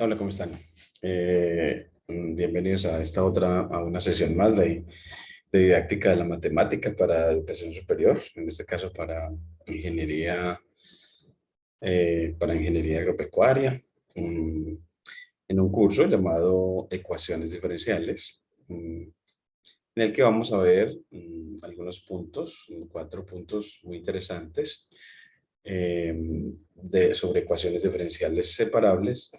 Hola, ¿cómo están? Bienvenidos a a una sesión más de didáctica de la matemática para educación superior, en este caso para ingeniería agropecuaria, mm, en un curso llamado Ecuaciones Diferenciales, en el que vamos a ver algunos puntos, cuatro puntos muy interesantes sobre ecuaciones diferenciales separables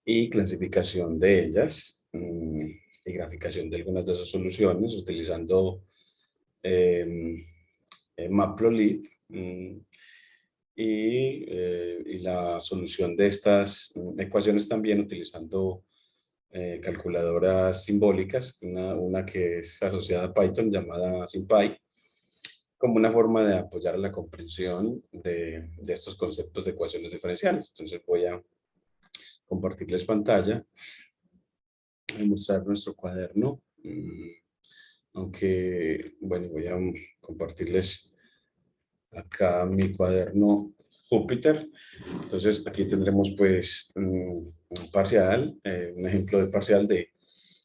y clasificación de ellas y graficación de algunas de sus soluciones utilizando eh, Matplotlib y la solución de estas ecuaciones también utilizando calculadoras simbólicas, una que es asociada a Python llamada SymPy, como una forma de apoyar la comprensión de estos conceptos de ecuaciones diferenciales. Entonces voy a compartirles pantalla y mostrar nuestro cuaderno. Aunque, bueno, voy a compartirles acá mi cuaderno Júpiter. Entonces, aquí tendremos pues un parcial, un ejemplo de parcial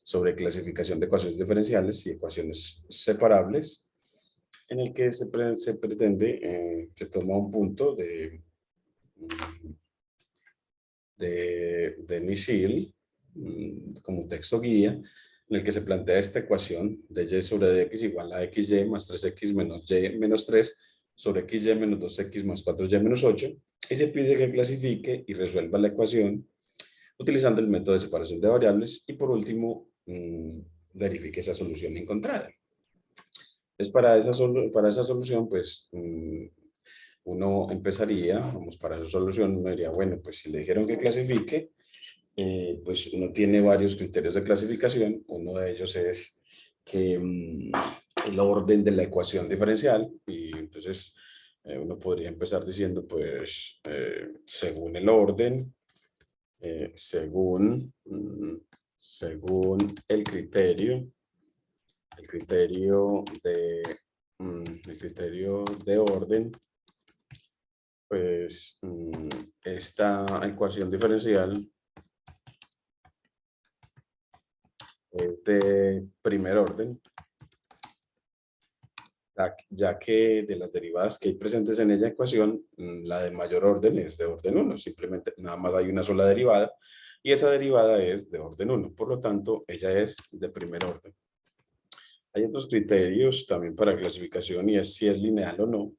sobre clasificación de ecuaciones diferenciales y ecuaciones separables, en el que se pretende, se toma un punto mm, de misil como texto guía, en el que se plantea esta ecuación de y sobre dx igual a xy más 3x menos y menos 3 sobre xy menos 2x más 4y menos 8, y se pide que clasifique y resuelva la ecuación utilizando el método de separación de variables y por último verifique esa solución encontrada. Es para esa solución, pues uno empezaría, vamos, para esa solución, uno diría, bueno, pues si le dijeron que clasifique, pues uno tiene varios criterios de clasificación. Uno de ellos es que el orden de la ecuación diferencial, y entonces uno podría empezar diciendo, pues, según el orden, según el criterio el criterio de orden, pues esta ecuación diferencial es de primer orden, ya que de las derivadas que hay presentes en ella ecuación, la de mayor orden es de orden uno. Simplemente nada más hay una sola derivada y esa derivada es de orden uno. Por lo tanto, ella es de primer orden. Hay otros criterios también para clasificación y es si es lineal o no.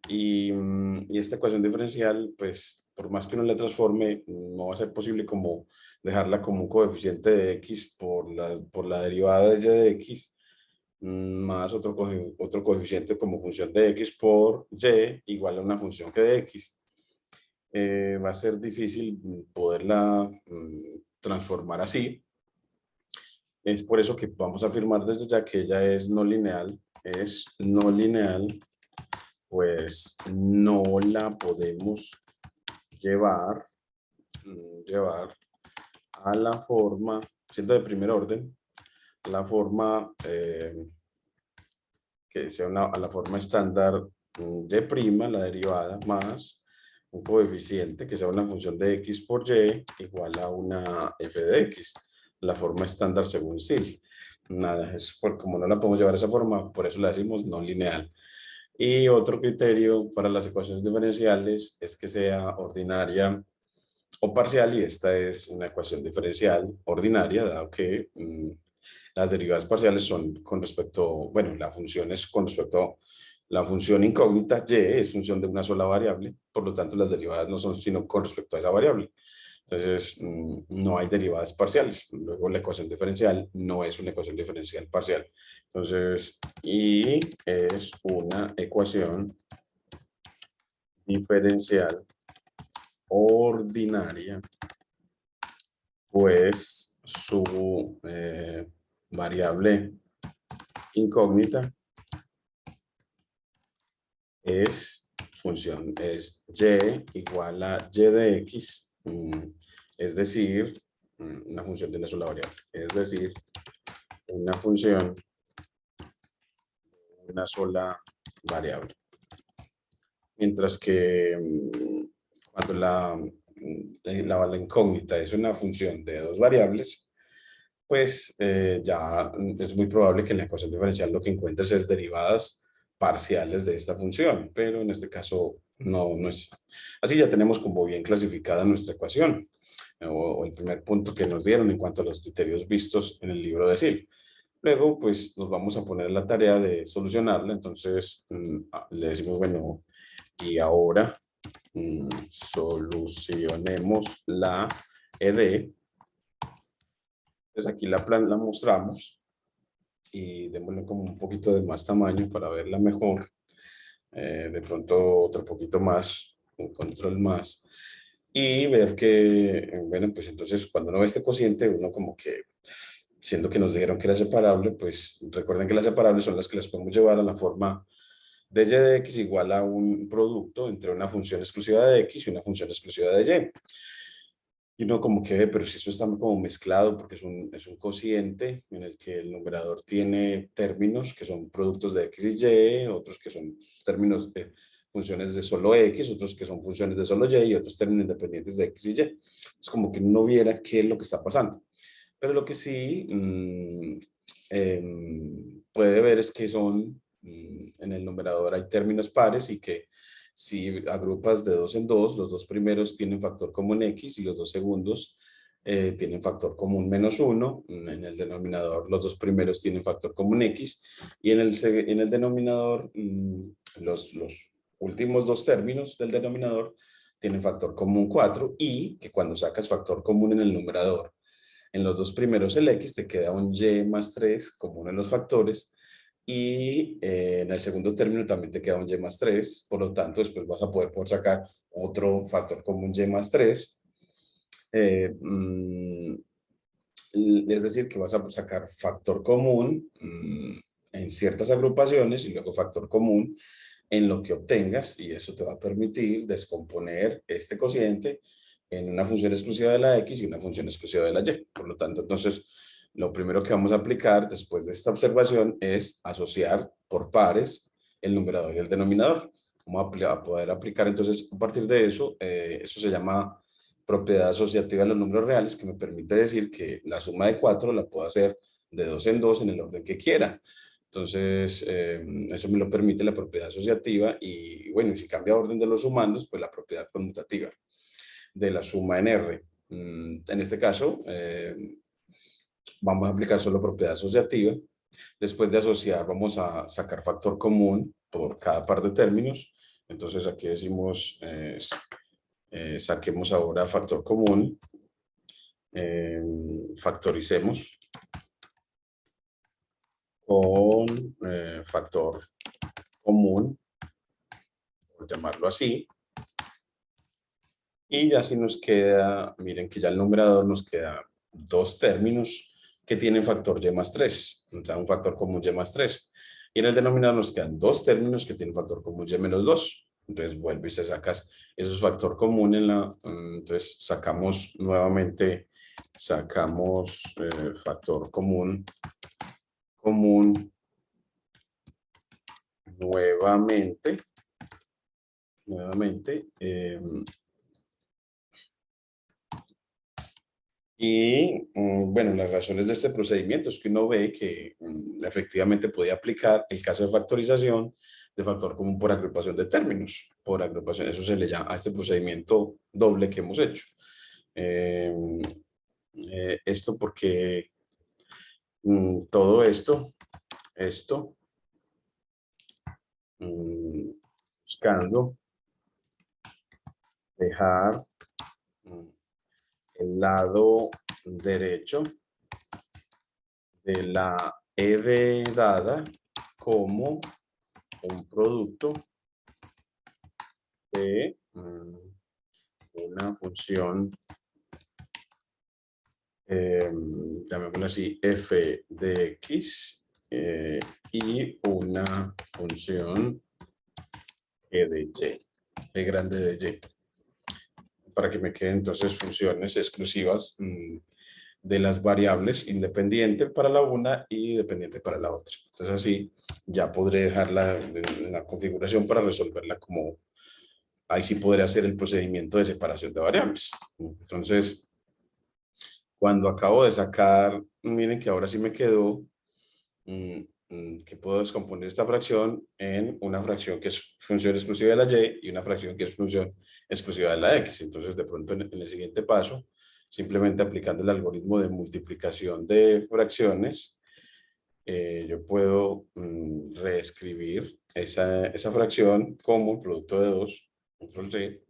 Y esta ecuación diferencial, pues, por más que uno la transforme, no va a ser posible como dejarla como un coeficiente de x por la derivada de y de x, más otro coeficiente como función de x por y igual a una función que de x. Va a ser difícil poderla transformar así. Es por eso que vamos a afirmar desde ya que ella es no lineal. Es no lineal, pues no la podemos llevar, llevar a la forma, siendo de primer orden, la forma que sea a la forma estándar y', la derivada, más un coeficiente que sea una función de x por y igual a una f de x, la forma estándar según SIL. Nada, es como no la podemos llevar a esa forma, por eso la decimos no lineal. Y otro criterio para las ecuaciones diferenciales es que sea ordinaria o parcial, y esta es una ecuación diferencial ordinaria, dado que las derivadas parciales son con respecto, bueno, la función es con respecto a la función incógnita, y es función de una sola variable, por lo tanto las derivadas no son sino con respecto a esa variable. Entonces, no hay derivadas parciales. Luego, la ecuación diferencial no es una ecuación diferencial parcial. Entonces, y es una ecuación diferencial ordinaria, pues su variable incógnita es y igual a y de x, es decir, una función de una sola variable, es decir, una función de una sola variable. Mientras que cuando la incógnita es una función de dos variables, pues ya es muy probable que en la ecuación diferencial lo que encuentres es derivadas parciales de esta función, pero en este caso no es. Así ya tenemos como bien clasificada nuestra ecuación, o el primer punto que nos dieron en cuanto a los criterios vistos en el libro de SIL. Luego, pues nos vamos a poner la tarea de solucionarla, entonces le decimos, bueno, y ahora solucionemos la ED. Entonces aquí la mostramos y démosle como un poquito de más tamaño para verla mejor. De pronto otro poquito más, un control más. Y ver que, bueno, pues entonces cuando uno ve este cociente, uno como que, siendo que nos dijeron que era separable, pues recuerden que las separables son las que las podemos llevar a la forma de y de x igual a un producto entre una función exclusiva de x y una función exclusiva de y. Y uno como que, pero si eso está como mezclado, porque es un cociente en el que el numerador tiene términos que son productos de x y y, otros que son términos de funciones de solo x, otros que son funciones de solo y otros términos independientes de x y y. Es como que uno viera qué es lo que está pasando. Pero lo que sí puede ver es que en el numerador hay términos pares y que si agrupas de dos en dos, los dos primeros tienen factor común x y los dos segundos tienen factor común -1. En el denominador, los dos primeros tienen factor común x y en el denominador, los últimos dos términos del denominador tienen factor común 4 y que cuando sacas factor común en el numerador, en los dos primeros el x te queda un y más 3 como uno de los factores y en el segundo término también te queda un y más 3, por lo tanto después vas a poder sacar otro factor común y más 3. Es decir, que vas a sacar factor común en ciertas agrupaciones y luego factor común en lo que obtengas y eso te va a permitir descomponer este cociente en una función exclusiva de la x y una función exclusiva de la y. Por lo tanto, entonces, lo primero que vamos a aplicar después de esta observación es asociar por pares el numerador y el denominador. Vamos a poder aplicar entonces a partir de eso, eso se llama propiedad asociativa de los números reales, que me permite decir que la suma de 4 la puedo hacer de dos en dos en el orden que quiera. Entonces, eso me lo permite la propiedad asociativa y, bueno, si cambia orden de los sumandos, pues la propiedad conmutativa de la suma en R. En este caso, vamos a aplicar solo propiedad asociativa. Después de asociar, vamos a sacar factor común por cada par de términos. Entonces, aquí decimos, saquemos ahora factor común. Factoricemos con factor común, por llamarlo así. Y ya si nos queda, miren que ya el numerador nos queda dos términos que tienen factor y más 3, o sea, un factor común y más 3. Y en el denominador nos quedan dos términos que tienen factor común y menos 2. Entonces vuelve y se sacas esos factor común entonces sacamos nuevamente, sacamos factor común nuevamente, y bueno, las razones de este procedimiento es que uno ve que efectivamente puede aplicar el caso de factorización de factor común por agrupación de términos, por agrupación, eso se le llama a este procedimiento doble que hemos hecho. Esto porque todo esto, buscando dejar el lado derecho de la ED dada como un producto de una función, llamémoslo así, f de x y una función e de y, e grande de y, para que me queden entonces funciones exclusivas de las variables, independiente para la una y dependiente para la otra. Entonces así ya podré dejarla en la configuración para resolverla como ahí sí podría hacer el procedimiento de separación de variables. Entonces, cuando acabo de sacar, miren que ahora sí me quedó que puedo descomponer esta fracción en una fracción que es función exclusiva de la y y una fracción que es función exclusiva de la x. Entonces, de pronto, en el siguiente paso, simplemente aplicando el algoritmo de multiplicación de fracciones, yo puedo reescribir esa fracción como producto de 2, control C,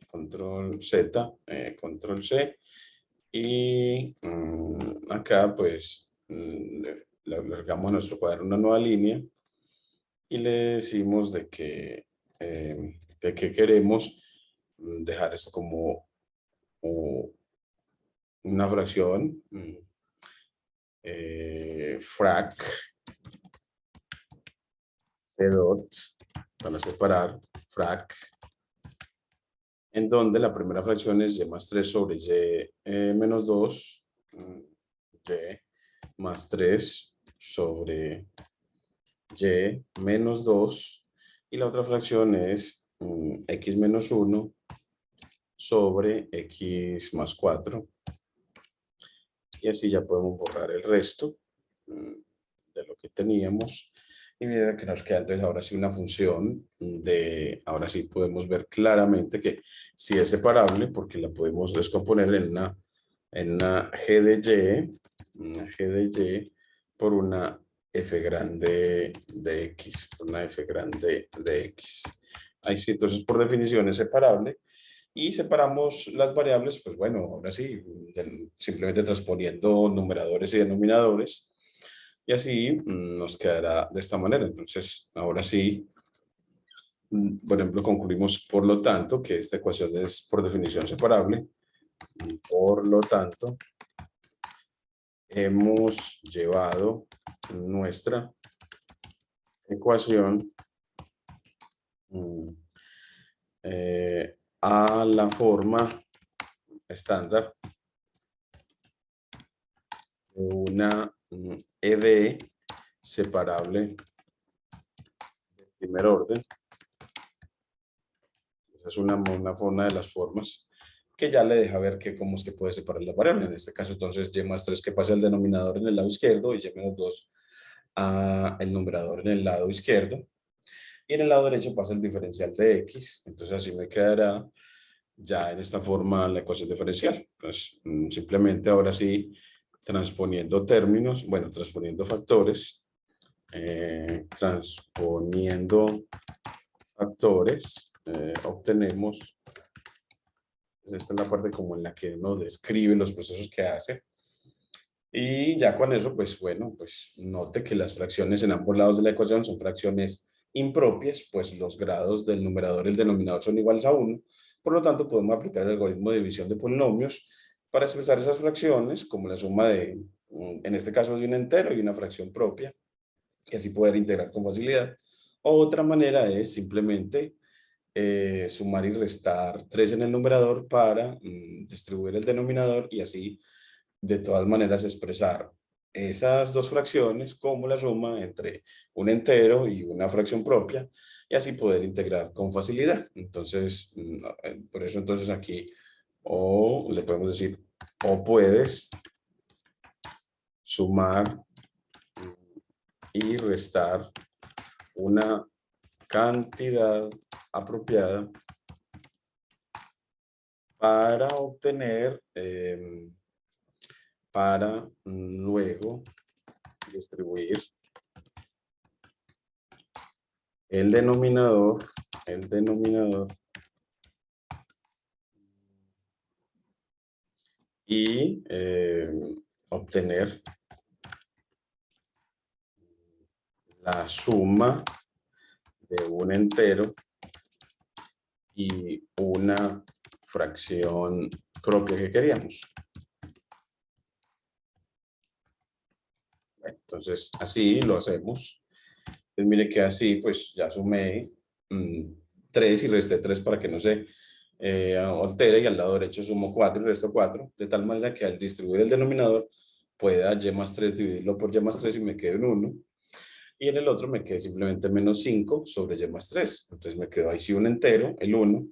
control Z, control C, y acá pues le agregamos a nuestro cuaderno una nueva línea y le decimos de que queremos dejar esto como una fracción, frac C dot, para separar frac, en donde la primera fracción es y más 3 sobre y menos 2, y más 3 sobre y menos 2, y la otra fracción es x menos 1 sobre x más 4, y así ya podemos borrar el resto de lo que teníamos. Y mira que nos queda entonces ahora sí una función ahora sí podemos ver claramente que sí es separable porque la podemos descomponer en una g de y por una f grande de x, por una f grande de x. Ahí sí, entonces por definición es separable. Y separamos las variables, pues bueno, ahora sí, simplemente transponiendo numeradores y denominadores. Y así nos quedará de esta manera. Entonces, ahora sí, por ejemplo, concluimos, por lo tanto, que esta ecuación es por definición separable. Por lo tanto, hemos llevado nuestra ecuación a la forma estándar de una ED separable de primer orden. Esa es una de las formas que ya le deja ver cómo es que puede separar la variable. En este caso, entonces, y más 3 que pasa el denominador en el lado izquierdo y y menos 2 a el numerador en el lado izquierdo. Y en el lado derecho pasa el diferencial de x. Entonces, así me quedará ya en esta forma la ecuación diferencial. Pues simplemente ahora sí, transponiendo términos, bueno, transponiendo factores, obtenemos, pues esta es la parte como en la que uno describe los procesos que hace. Y ya con eso, pues bueno, pues note que las fracciones en ambos lados de la ecuación son fracciones impropias, pues los grados del numerador y el denominador son iguales a 1. Por lo tanto, podemos aplicar el algoritmo de división de polinomios para expresar esas fracciones como la suma en este caso, de un entero y una fracción propia, y así poder integrar con facilidad. Otra manera es simplemente sumar y restar 3 en el numerador para distribuir el denominador y así de todas maneras expresar esas dos fracciones como la suma entre un entero y una fracción propia y así poder integrar con facilidad. Entonces, por eso entonces aquí o le podemos decir o puedes sumar y restar una cantidad apropiada para obtener, para luego distribuir el denominador y obtener la suma de un entero y una fracción propia que queríamos. Entonces, así lo hacemos. Entonces, mire que así, pues ya sumé 3 y resté 3 para que no se altere, y al lado derecho sumo 4 y resto 4, de tal manera que al distribuir el denominador pueda y más 3 dividirlo por y más 3 y me quede un 1. y en el otro me quedé simplemente menos 5 sobre y más 3. Entonces me quedó ahí sí un entero, el 1,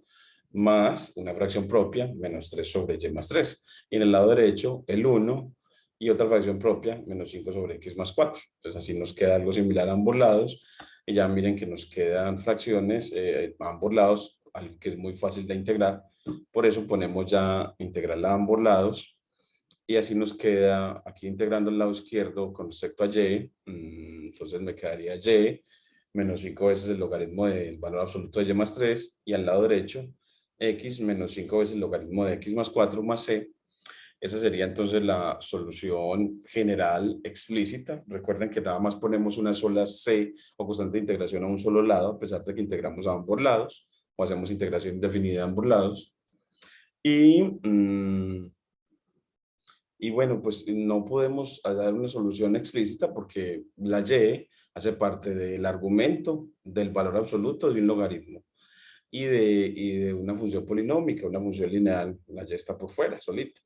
más una fracción propia, menos 3 sobre y más 3. Y en el lado derecho, el 1 y otra fracción propia, menos 5 sobre x más 4. Entonces así nos queda algo similar a ambos lados. Y ya miren que nos quedan fracciones a ambos lados, algo que es muy fácil de integrar. Por eso ponemos ya integral a ambos lados. Y así nos queda aquí integrando el lado izquierdo con respecto a y. Entonces me quedaría y menos 5 veces el logaritmo del valor absoluto de y más 3. Y al lado derecho, x menos 5 veces el logaritmo de x más 4 más c. Esa sería entonces la solución general explícita. Recuerden que nada más ponemos una sola c o constante de integración a un solo lado, a pesar de que integramos a ambos lados, o hacemos integración indefinida a ambos lados. Y bueno, pues no podemos dar una solución explícita porque la y hace parte del argumento del valor absoluto de un logaritmo y de una función polinómica, una función lineal. La y está por fuera, solita.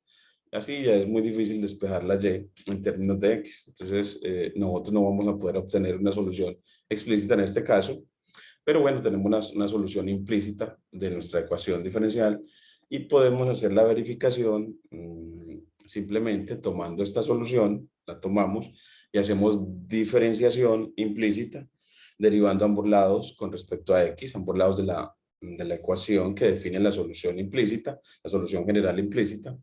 Así ya es muy difícil despejar la y en términos de x. Entonces, nosotros no vamos a poder obtener una solución explícita en este caso, pero bueno, tenemos una solución implícita de nuestra ecuación diferencial y podemos hacer la verificación simplemente tomando esta solución, la tomamos y hacemos diferenciación implícita, derivando ambos lados con respecto a x, ambos lados de la ecuación que define la solución implícita, la solución general implícita.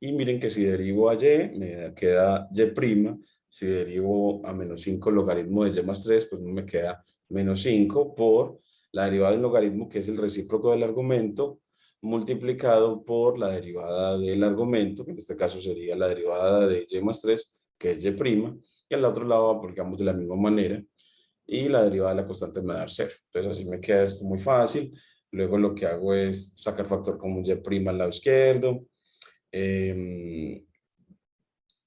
Y miren que si derivo a y, me queda y'. Si derivo a menos 5 logaritmo de y más 3, pues me queda menos 5 por la derivada del logaritmo, que es el recíproco del argumento, multiplicado por la derivada del argumento, que en este caso sería la derivada de y más 3, que es y'. Y al otro lado aplicamos de la misma manera. Y la derivada de la constante me da 0. Entonces así me queda esto muy fácil. Luego lo que hago es sacar factor común y' al lado izquierdo.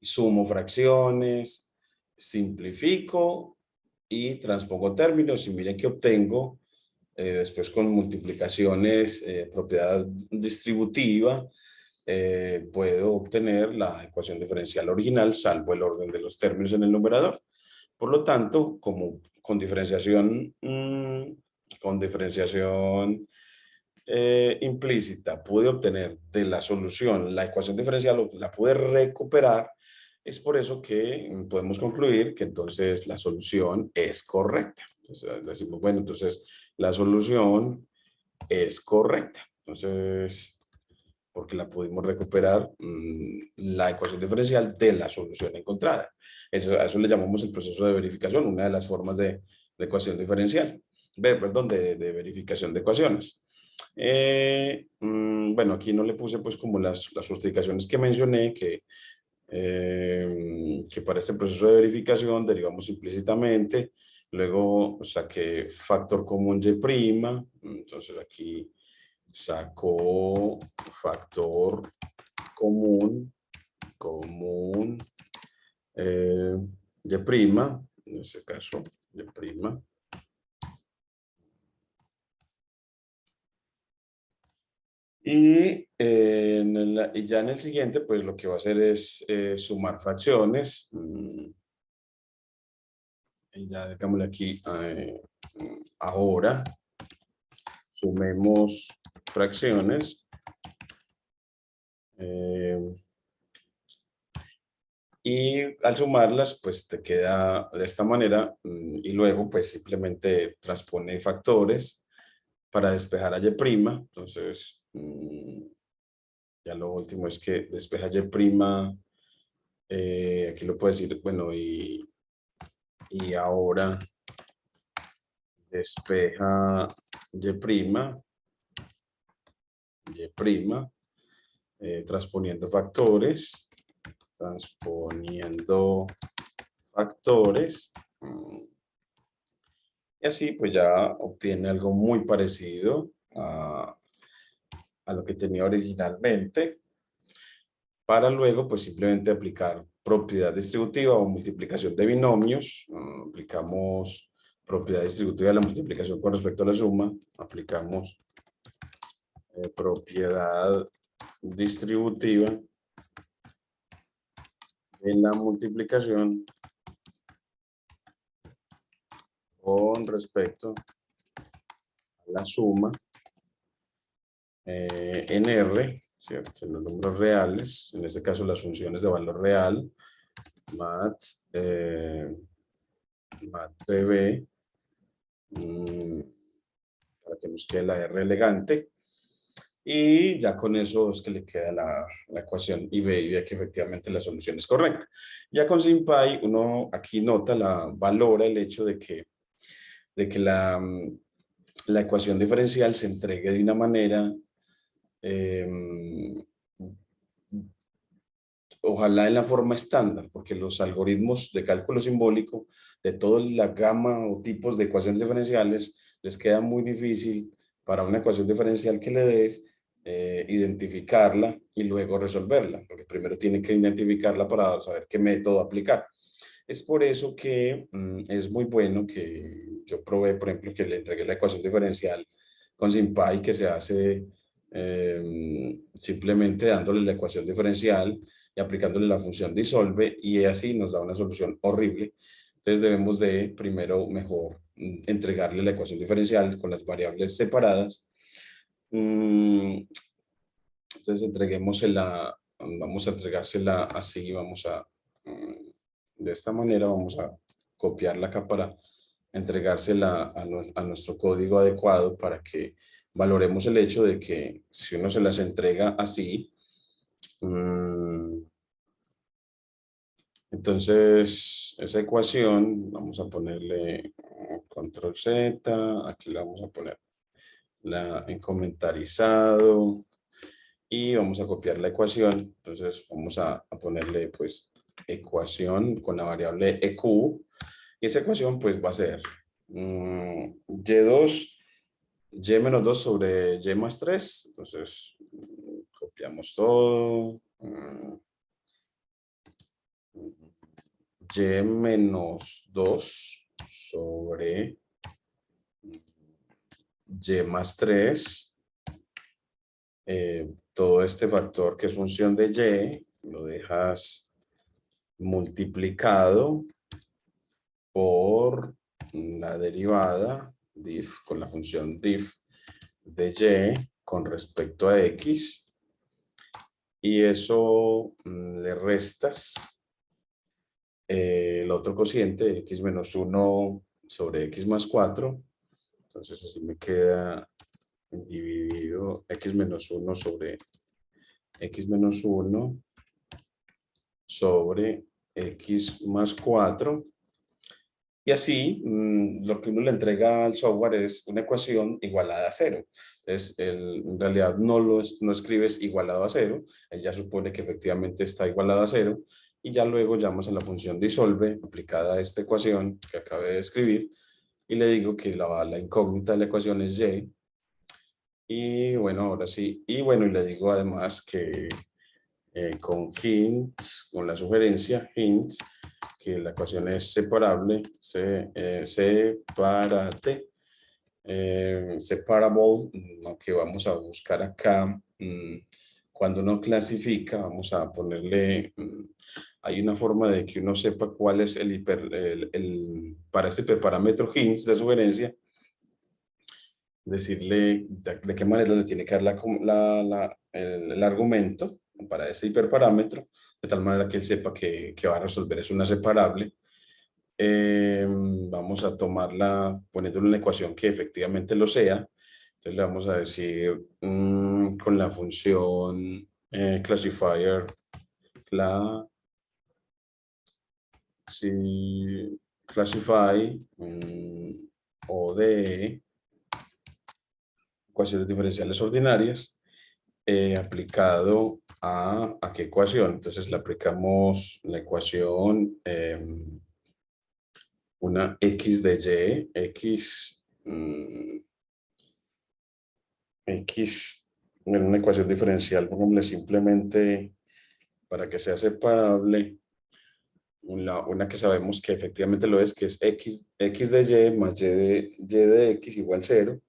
Sumo fracciones, simplifico y transpongo términos y miren que obtengo después con multiplicaciones, propiedad distributiva, puedo obtener la ecuación diferencial original salvo el orden de los términos en el numerador. Por lo tanto, como con diferenciación implícita pude obtener de la solución la ecuación diferencial, la pude recuperar, es por eso que podemos concluir que entonces la solución es correcta. Entonces decimos, bueno, entonces la solución es correcta. Entonces, porque la pudimos recuperar la ecuación diferencial de la solución encontrada. A eso le llamamos el proceso de verificación, una de las formas de ecuación diferencial. Perdón, de verificación de ecuaciones. Bueno, aquí no le puse pues como las justificaciones que mencioné, que para este proceso de verificación derivamos implícitamente, luego saqué factor común y', entonces aquí saco factor común, y', en este caso, y'. Y ya en el siguiente, pues lo que va a hacer es sumar fracciones. Y ya dejámosle aquí ahora. Sumemos fracciones. Y al sumarlas, pues te queda de esta manera. Y luego, pues simplemente transpone factores para despejar a y'. Entonces, ya lo último es que despeja y'. Aquí lo puedo decir, bueno, y ahora despeja y', transponiendo factores. Y así pues ya obtiene algo muy parecido a lo que tenía originalmente, para luego pues simplemente aplicar propiedad distributiva o multiplicación de binomios. Aplicamos propiedad distributiva de la multiplicación con respecto a la suma, aplicamos propiedad distributiva de la multiplicación con respecto a la suma en R, ¿cierto? En los números reales, en este caso las funciones de valor real, mat, matpb, para que nos quede la R elegante. Y ya con eso es que le queda la ecuación y ve que efectivamente la solución es correcta. Ya con SymPy uno aquí valora el hecho de que la ecuación diferencial se entregue de una manera, ojalá en la forma estándar, porque los algoritmos de cálculo simbólico de toda la gama o tipos de ecuaciones diferenciales les queda muy difícil para una ecuación diferencial que le des identificarla y luego resolverla, porque primero tiene que identificarla para saber qué método aplicar. Es por eso que es muy bueno que yo probé, por ejemplo, que le entregué la ecuación diferencial con SymPy, que se hace simplemente dándole la ecuación diferencial y aplicándole la función disolve, y así nos da una solución horrible. Entonces debemos de primero mejor entregarle la ecuación diferencial con las variables separadas. Entonces entreguémosela, vamos a entregársela así, de esta manera vamos a copiarla acá para entregársela a nuestro código adecuado para que valoremos el hecho de que si uno se las entrega así, entonces esa ecuación vamos a ponerle control Z, aquí le vamos a poner en comentarizado y vamos a copiar la ecuación. Entonces vamos a ponerle pues ecuación con la variable EQ, y esa ecuación pues va a ser Y2, Y menos 2 sobre Y más 3. Entonces copiamos todo. Y menos 2 sobre Y más 3. Todo este factor que es función de Y, lo dejas multiplicado por la derivada diff con la función diff de Y con respecto a X, y eso le restas el otro cociente, X menos 1 sobre X más 4. Entonces así me queda dividido X menos 1 sobre X menos 1 sobre X más 4. Y así, lo que uno le entrega al software es una ecuación igualada a cero. Entonces, en realidad no escribes igualado a cero, él ya supone que efectivamente está igualado a cero, y ya luego llamas a la función disolve aplicada a esta ecuación que acabé de escribir, y le digo que la incógnita de la ecuación es y. Y bueno, ahora sí, y bueno, y le digo además que con hints, con la sugerencia hints, que la ecuación es separable, separate, separable, lo que vamos a buscar acá. Cuando uno clasifica, vamos a ponerle, hay una forma de que uno sepa cuál es para este hiperparámetro hints de sugerencia, decirle de qué manera le tiene que dar el argumento para ese hiperparámetro, de tal manera que él sepa que va a resolver es una separable. Vamos a tomarla poniéndole una ecuación que efectivamente lo sea. Entonces le vamos a decir con la función classifier classify o de ecuaciones diferenciales ordinarias aplicado a qué ecuación. Entonces le aplicamos la ecuación una x de y, x en una ecuación diferencial, pongámosle simplemente para que sea separable, una que sabemos que efectivamente lo es, que es x de y más y de x igual 0,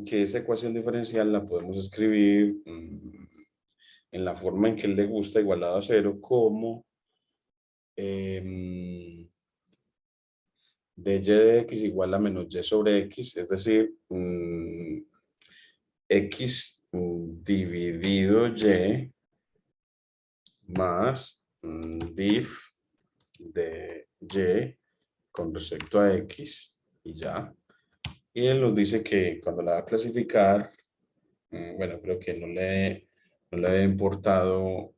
que esa ecuación diferencial la podemos escribir en la forma en que le gusta, igualado a 0, como de y de x igual a menos y sobre x, es decir, x dividido y más div de y con respecto a x y ya. Y él nos dice que cuando la va a clasificar, bueno, creo que no le ha importado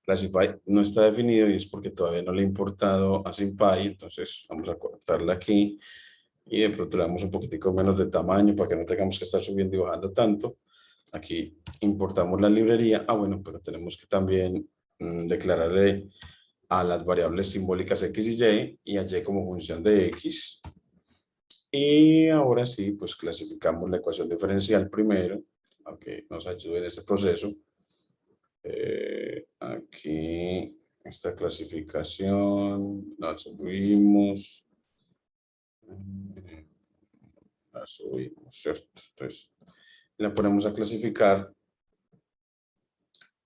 Classify, no está definido y es porque todavía no le he importado a SymPy, entonces vamos a cortarla aquí y de pronto le damos un poquitico menos de tamaño para que no tengamos que estar subiendo y bajando tanto. Aquí importamos la librería, bueno, pero tenemos que también declararle a las variables simbólicas x y a y como función de x. Y ahora sí, pues clasificamos la ecuación diferencial primero, aunque nos ayude en este proceso. Aquí, esta clasificación, la subimos, ¿cierto? Entonces, la ponemos a clasificar.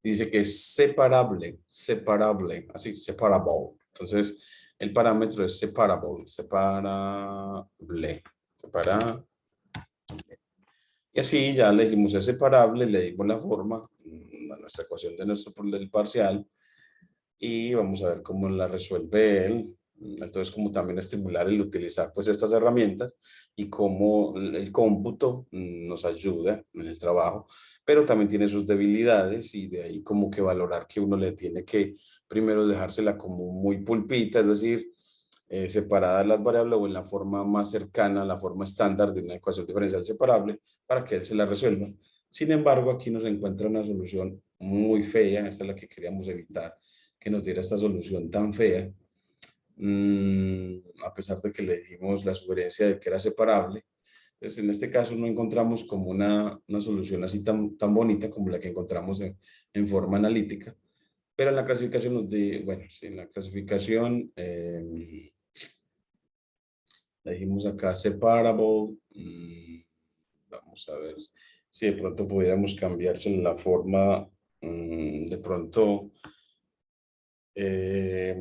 Dice que es separable, así, separable. Entonces, el parámetro es separable. Y así ya le dijimos es separable, le dimos la forma a nuestra ecuación de del parcial y vamos a ver cómo la resuelve él. Entonces, como también estimular el utilizar pues estas herramientas y cómo el cómputo nos ayuda en el trabajo, pero también tiene sus debilidades y de ahí como que valorar que uno le tiene que primero dejársela como muy pulpita, es decir, separadas las variables o en la forma más cercana a la forma estándar de una ecuación diferencial separable para que él se la resuelva. Sin embargo, aquí nos encuentra una solución muy fea, esta es la que queríamos evitar, que nos diera esta solución tan fea, a pesar de que le dimos la sugerencia de que era separable. Pues en este caso no encontramos como una solución así tan bonita como la que encontramos en forma analítica, pero en la clasificación bueno, sí, en la clasificación le dijimos acá separable. Vamos a ver si de pronto pudiéramos cambiarse en la forma, de pronto eh,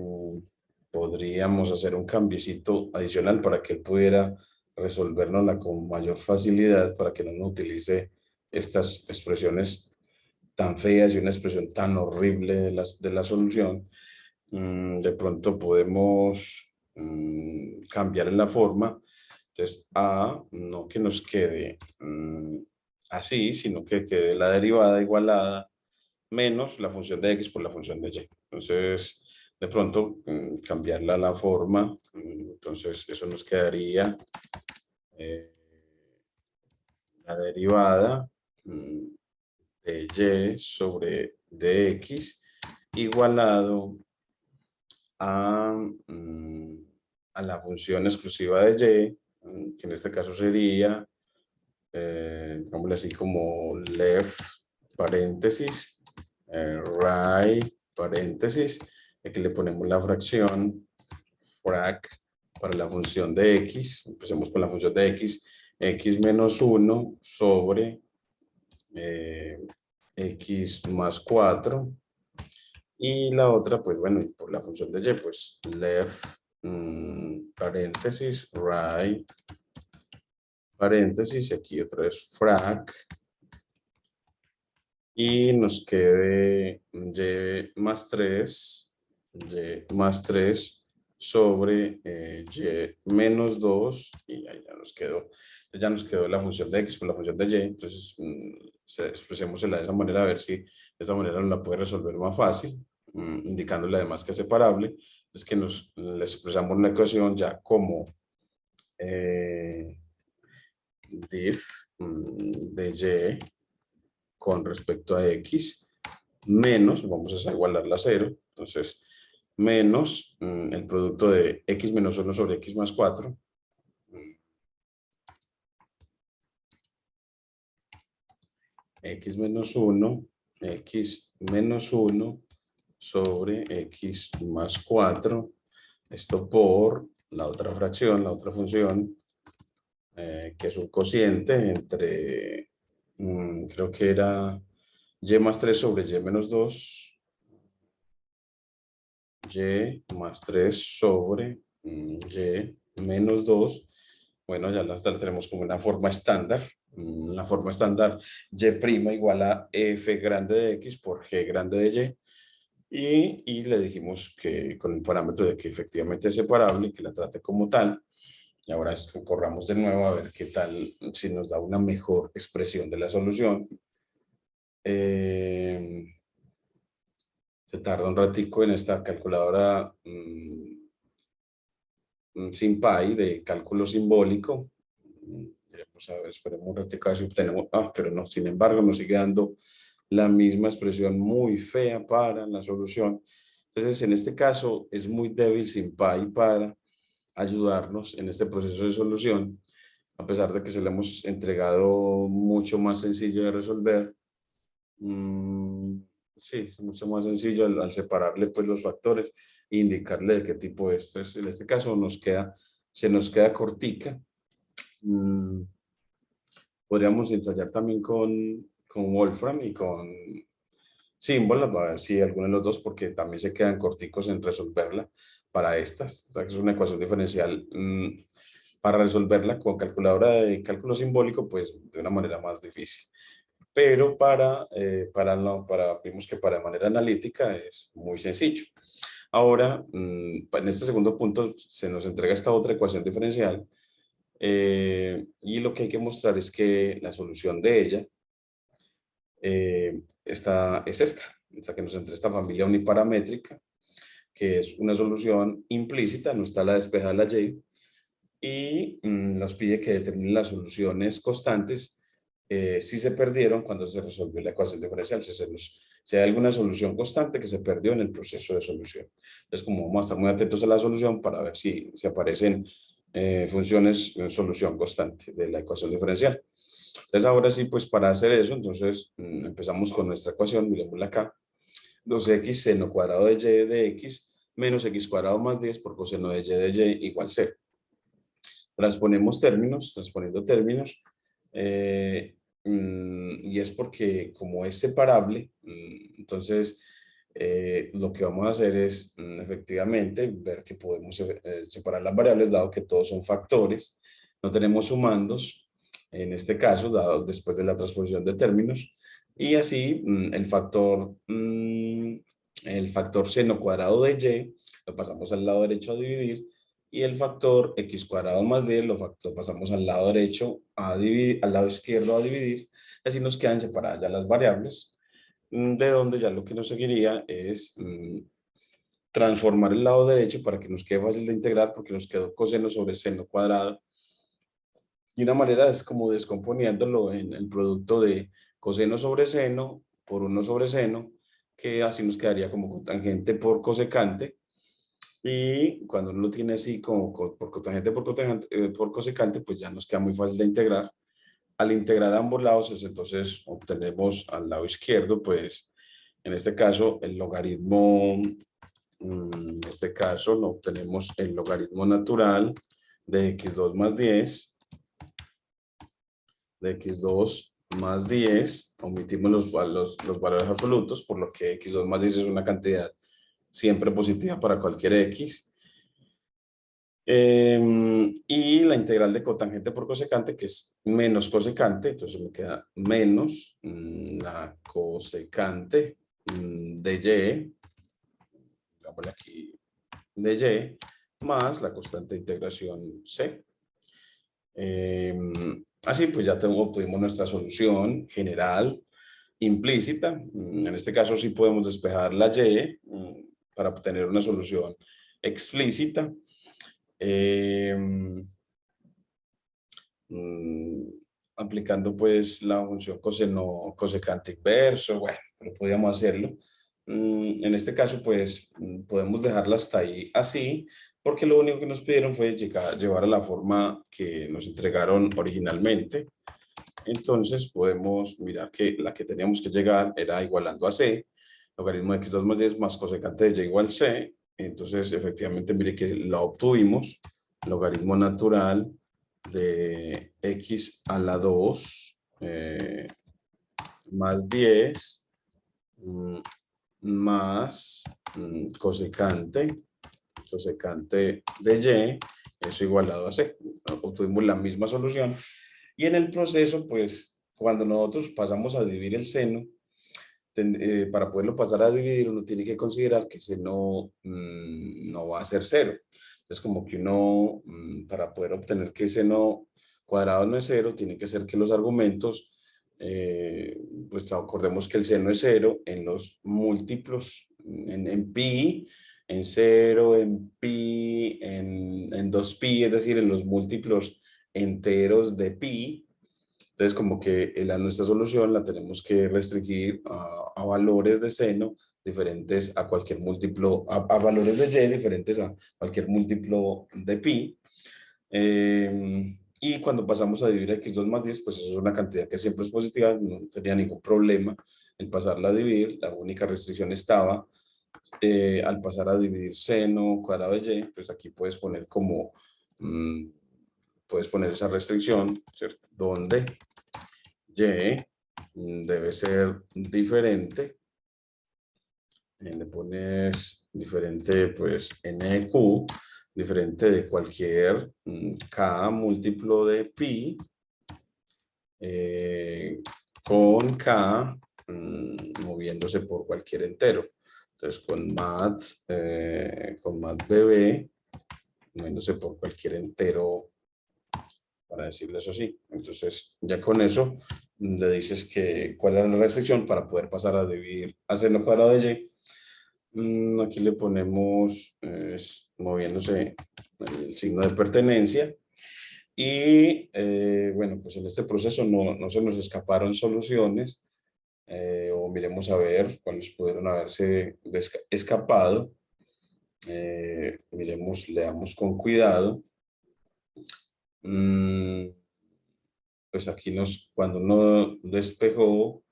podríamos hacer un cambiecito adicional para que él pudiera resolvernosla con mayor facilidad, para que no nos utilice estas expresiones tan feas y una expresión tan horrible de la solución. De pronto podemos cambiar en la forma. Entonces, A, no que nos quede así, sino que quede la derivada igualada menos la función de x por la función de y. Entonces, de pronto, cambiarla a la forma. Entonces, eso nos quedaría eh, la derivada de y sobre dx igualado a, a la función exclusiva de y, que en este caso sería, digámosle así como left paréntesis, right paréntesis, aquí le ponemos la fracción frac para la función de x, empecemos con la función de x menos 1 sobre x más 4. Y la otra, pues bueno, por la función de y, pues left, paréntesis, right, paréntesis, y aquí otra vez frac, y nos quede y más 3 sobre y menos 2, y ahí ya nos quedó la función de x por la función de y. Entonces, expresémosla de esa manera, a ver si de esa manera nos la puede resolver más fácil, indicándole además que es separable. Es que le expresamos la ecuación ya como diff de y con respecto a x menos, vamos a igualarla a 0, entonces menos el producto de x menos 1 sobre x más 4, x menos 1, x menos 1 sobre x más 4, esto por la otra fracción, la otra función, que es un cociente entre, creo que era y más 3 sobre y menos 2, y más 3 sobre y menos 2. Bueno, ya la tenemos como una forma estándar. La forma estándar y' igual a f grande de x por g grande de y. Y le dijimos que con el parámetro de que efectivamente es separable, que la trate como tal. Y ahora corramos de nuevo a ver qué tal, si nos da una mejor expresión de la solución. Se tarda un ratico en esta calculadora sin pi de cálculo simbólico. Vamos a ver, esperemos un ratico a ver si obtenemos. Pero no, sin embargo, nos sigue dando la misma expresión muy fea para la solución. Entonces, en este caso, es muy débil sin pi para ayudarnos en este proceso de solución, a pesar de que se le hemos entregado mucho más sencillo de resolver. Sí, es mucho más sencillo al separarle pues los factores e indicarle de qué tipo es. Entonces, en este caso se nos queda cortica. Podríamos ensayar también con Wolfram y con símbolos, a ver si alguno de los dos, porque también se quedan corticos en resolverla para estas. O sea, que es una ecuación diferencial. Para resolverla con calculadora de cálculo simbólico, pues de una manera más difícil. Pero vimos que para manera analítica es muy sencillo. Ahora, en este segundo punto, se nos entrega esta otra ecuación diferencial y lo que hay que mostrar es que la solución de ella es esta que nos entrega esta familia uniparamétrica, que es una solución implícita, no está la despejada de la y, y nos pide que determinen las soluciones constantes si se perdieron cuando se resolvió la ecuación diferencial, si hay alguna solución constante que se perdió en el proceso de solución. Entonces, como vamos a estar muy atentos a la solución para ver si aparecen funciones en solución constante de la ecuación diferencial. Entonces, ahora sí, pues para hacer eso, entonces empezamos con nuestra ecuación, miremosla acá, 2x seno cuadrado de y de x menos x cuadrado más 10 por coseno de y igual 0. Transponiendo términos, y es porque como es separable, entonces lo que vamos a hacer es efectivamente ver que podemos separar las variables dado que todos son factores, no tenemos sumandos, en este caso, dado después de la transposición de términos, y así el factor seno cuadrado de y lo pasamos al lado derecho a dividir, y el factor x cuadrado más 10 lo pasamos al lado derecho a dividir, al lado izquierdo a dividir, así nos quedan separadas ya las variables, de donde ya lo que nos seguiría es transformar el lado derecho para que nos quede fácil de integrar, porque nos quedó coseno sobre seno cuadrado, y una manera es como descomponiéndolo en el producto de coseno sobre seno por 1 sobre seno, que así nos quedaría como cotangente por cosecante. Y cuando uno lo tiene así como por cotangente por cosecante, pues ya nos queda muy fácil de integrar. Al integrar a ambos lados, pues entonces obtenemos al lado izquierdo, pues en este caso el logaritmo, en este caso lo obtenemos el logaritmo natural de x2 más 10, de x2 más 10, omitimos los valores absolutos, por lo que x2 más 10 es una cantidad siempre positiva para cualquier x. Y la integral de cotangente por cosecante, que es menos cosecante, entonces me queda menos la cosecante de y, digámosle aquí, de y, más la constante de integración c. Así pues ya obtuvimos nuestra solución general implícita. En este caso sí podemos despejar la y para obtener una solución explícita. Aplicando pues la función cosecante inverso, bueno, pero podríamos hacerlo. En este caso pues podemos dejarla hasta ahí así, porque lo único que nos pidieron fue llevar a la forma que nos entregaron originalmente. Entonces podemos mirar que la que teníamos que llegar era igualando a c, logaritmo de x2 más 10 más cosecante de y igual c. Entonces efectivamente mire que la obtuvimos, logaritmo natural de x a la 2 más 10 más cosecante de y, eso igualado a c. Obtuvimos la misma solución. Y en el proceso, pues, cuando nosotros pasamos a dividir el seno, para poderlo pasar a dividir, uno tiene que considerar que ese no va a ser cero. Es como que uno, para poder obtener que ese no cuadrado no es cero, tiene que ser que los argumentos, pues acordemos que el seno es cero en los múltiplos, en pi, en cero, en pi, en 2pi, es decir, en los múltiplos enteros de pi. Entonces, como que nuestra solución la tenemos que restringir a valores de seno diferentes a cualquier múltiplo, a valores de y diferentes a cualquier múltiplo de pi. Y cuando pasamos a dividir x2 más 10, pues eso es una cantidad que siempre es positiva, no tenía ningún problema en pasarla a dividir. La única restricción estaba al pasar a dividir seno cuadrado de y, pues aquí puedes poner como, puedes poner esa restricción, ¿cierto? Donde y debe ser diferente. Le pones diferente, pues, NQ, diferente de cualquier K múltiplo de pi, con K moviéndose por cualquier entero. Entonces, con mat BB, moviéndose por cualquier entero, para decirles así. Entonces, ya con eso, le dices que cuál es la restricción para poder pasar a dividir a seno cuadrado de y. Aquí le ponemos moviéndose el signo de pertenencia. Y bueno, pues en este proceso no se nos escaparon soluciones, o miremos a ver cuáles pudieron haberse escapado. Miremos, leamos con cuidado. Pues aquí cuando uno despejó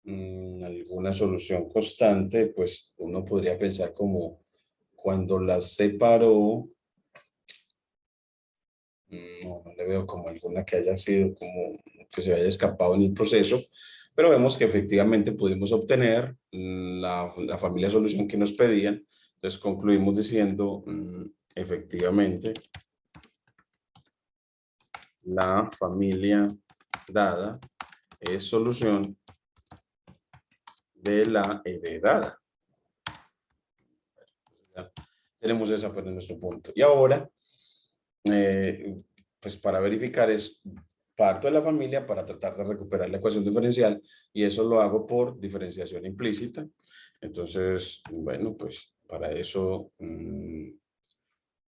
alguna solución constante, pues uno podría pensar como cuando las separó, no le veo como alguna que haya sido como que se haya escapado en el proceso, pero vemos que efectivamente pudimos obtener la familia solución que nos pedían. Entonces concluimos diciendo, efectivamente, la familia dada es solución de la heredada. Ya tenemos esa pues en nuestro punto. Y ahora, pues para verificar parto de la familia para tratar de recuperar la ecuación diferencial, y eso lo hago por diferenciación implícita. Entonces, bueno, pues para eso,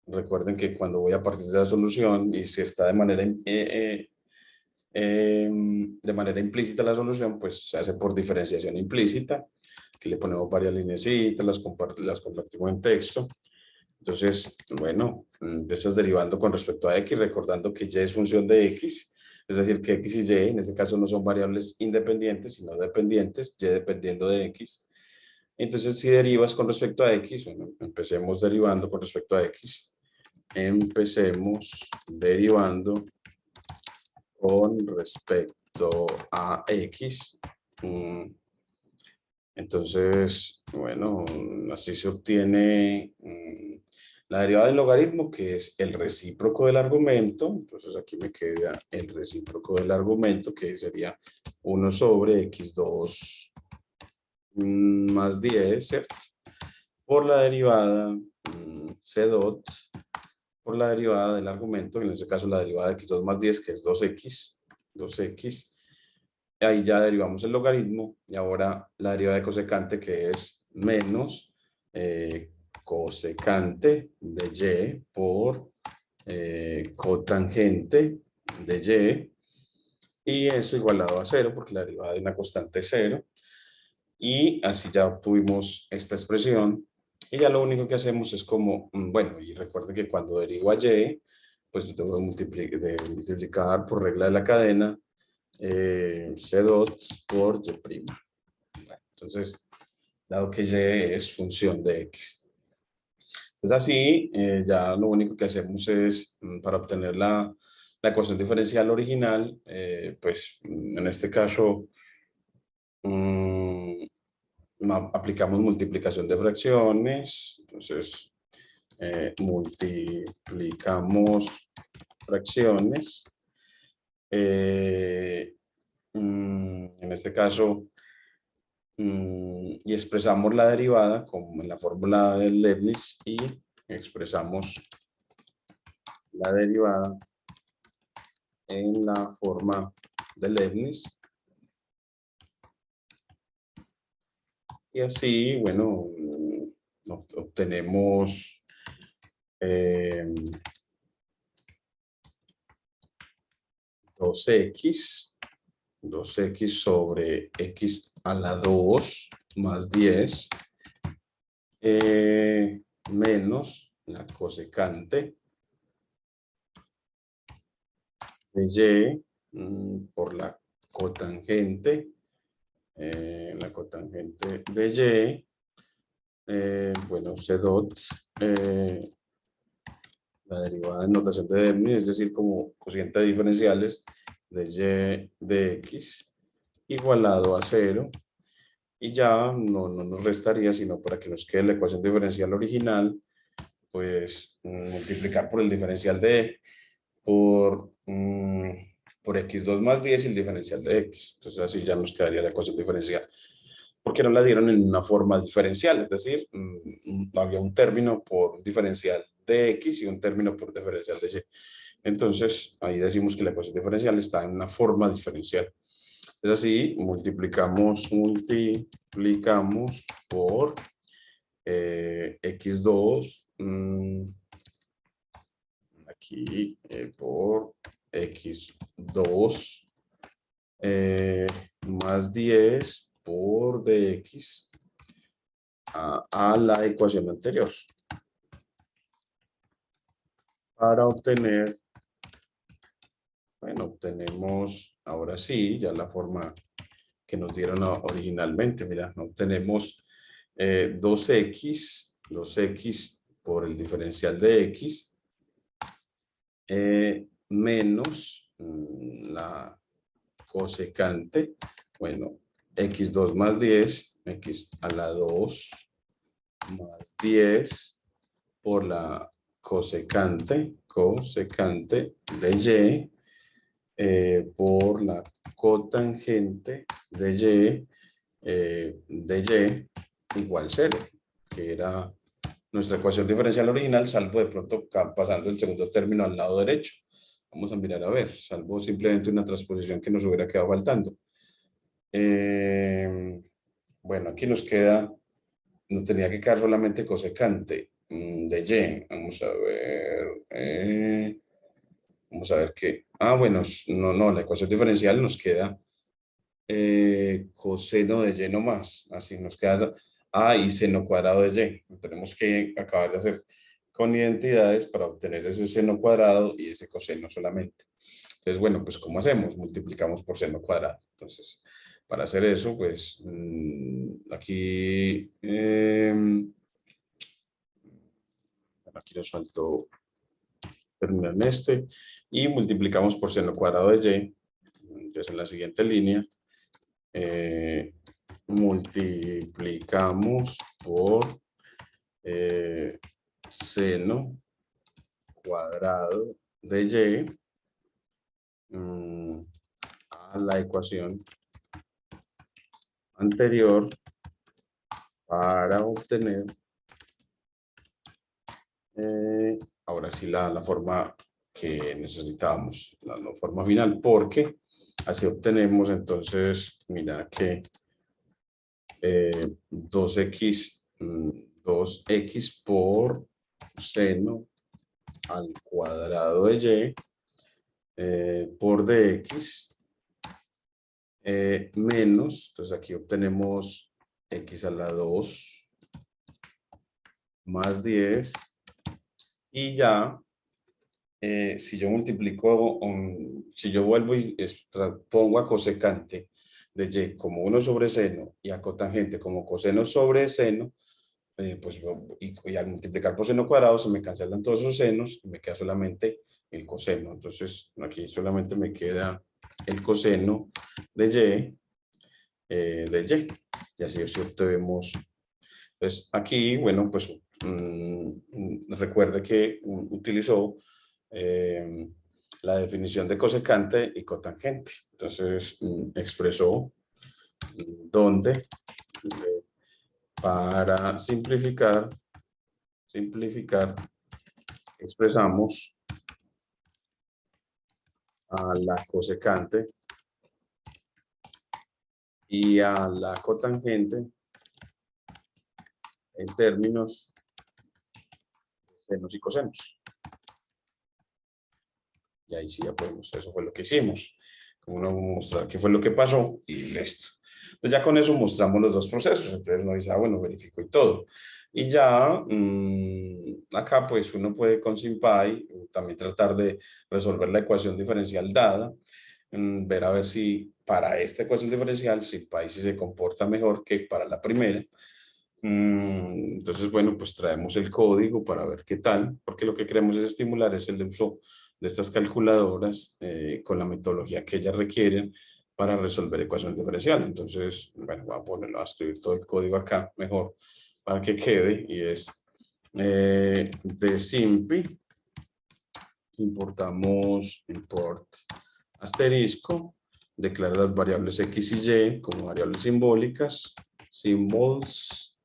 recuerden que cuando voy a partir de la solución y si está de manera implícita la solución, pues se hace por diferenciación implícita. Aquí le ponemos varias linecitas, las convertimos en texto. Entonces, bueno, estás derivando con respecto a x, recordando que y es función de x, es decir, que x y y en este caso no son variables independientes, sino dependientes, y dependiendo de x. Entonces, si derivas con respecto a x, bueno, empecemos derivando con respecto a x. Empecemos derivando con respecto a x. Entonces, bueno, así se obtiene la derivada del logaritmo, que es el recíproco del argumento. Entonces aquí me queda el recíproco del argumento, que sería 1 sobre x2 más 10, ¿cierto? Por la derivada c dot, por la derivada del argumento, en este caso la derivada de x2 más 10, que es 2x. Ahí ya derivamos el logaritmo, y ahora la derivada de cosecante, que es menos cosecante de y por cotangente de y eso igualado a 0, porque la derivada de una constante es 0. Y así ya obtuvimos esta expresión, y ya lo único que hacemos es como, bueno, y recuerden que cuando derivo a y, pues yo tengo que multiplicar por regla de la cadena C2 por Y'. Entonces, dado que Y es función de X. Entonces así, ya lo único que hacemos es, para obtener la ecuación diferencial original, pues en este caso, aplicamos multiplicación de fracciones. Entonces, multiplicamos fracciones. En este caso, y expresamos la derivada como en la fórmula del Leibniz y expresamos la derivada en la forma de Leibniz. Y así, bueno, obtenemos 2x sobre x a la 2 más 10 menos la cosecante de y por la cotangente de y, bueno, c dot, la derivada en notación de Leibniz, es decir, como cociente de diferenciales de y de x igualado a 0, y ya no nos restaría, sino para que nos quede la ecuación diferencial original, pues multiplicar por el diferencial de por x2 más 10 y el diferencial de x. Entonces así ya nos quedaría la ecuación diferencial. Porque no la dieron en una forma diferencial, es decir, había un término por diferencial de x y un término por diferencial de y. Entonces ahí decimos que la ecuación diferencial está en una forma diferencial. Es así, multiplicamos por x2, aquí por x2 más 10 por dx a la ecuación anterior para obtener, bueno, obtenemos ahora sí ya la forma que nos dieron originalmente. Mira, obtenemos 2x por el diferencial de x menos la cosecante, bueno, x2 más 10, x a la 2 más 10 por la cosecante de y por la cotangente de y igual 0, que era nuestra ecuación diferencial original, salvo de pronto pasando el segundo término al lado derecho. Vamos a mirar a ver, salvo simplemente una transposición que nos hubiera quedado faltando. Bueno, aquí nos tenía que quedar solamente cosecante de y. Vamos a ver qué. Ah, bueno, no, la ecuación diferencial nos queda coseno de y nomás. Así nos queda y seno cuadrado de y. Tenemos que acabar de hacer con identidades para obtener ese seno cuadrado y ese coseno solamente. Entonces, bueno, pues ¿cómo hacemos? Multiplicamos por seno cuadrado. Entonces, para hacer eso, pues aquí nos faltó terminar en este y multiplicamos por seno cuadrado de y. Entonces, en la siguiente línea, multiplicamos por seno cuadrado de y a la ecuación anterior para obtener ahora sí la forma que necesitábamos, la forma final, porque así obtenemos entonces, mira que 2x por seno al cuadrado de y por dx menos, entonces aquí obtenemos x a la 2 más 10 y ya si yo multiplico, si yo vuelvo y pongo a cosecante de y como 1 sobre seno y a cotangente como coseno sobre seno, pues y al multiplicar por seno cuadrado se me cancelan todos esos senos y me queda solamente el coseno. Entonces aquí solamente me queda el coseno de y. Y así obtenemos, pues aquí, bueno, pues recuerde que utilizó eh, la definición de cosecante y cotangente. Entonces, expresó donde para simplificar, expresamos a la cosecante y a la cotangente en términos de senos y cosenos. Y ahí sí ya podemos, eso fue lo que hicimos. Como no mostrar qué fue lo que pasó y listo. Entonces ya con eso mostramos los dos procesos. Entonces uno dice, ah, bueno, verifico y todo. Y ya acá pues uno puede con SymPy también tratar de resolver la ecuación diferencial dada, ver a ver si para esta ecuación diferencial SymPy sí se comporta mejor que para la primera. Entonces, bueno, pues traemos el código para ver qué tal, porque lo que queremos es estimular es el uso de estas calculadoras con la metodología que ellas requieren para resolver ecuaciones diferenciales. Entonces, bueno, voy a ponerlo, a escribir todo el código acá mejor para que quede y es de SymPy, importamos import asterisco, declara las variables x y y como variables simbólicas, symbols,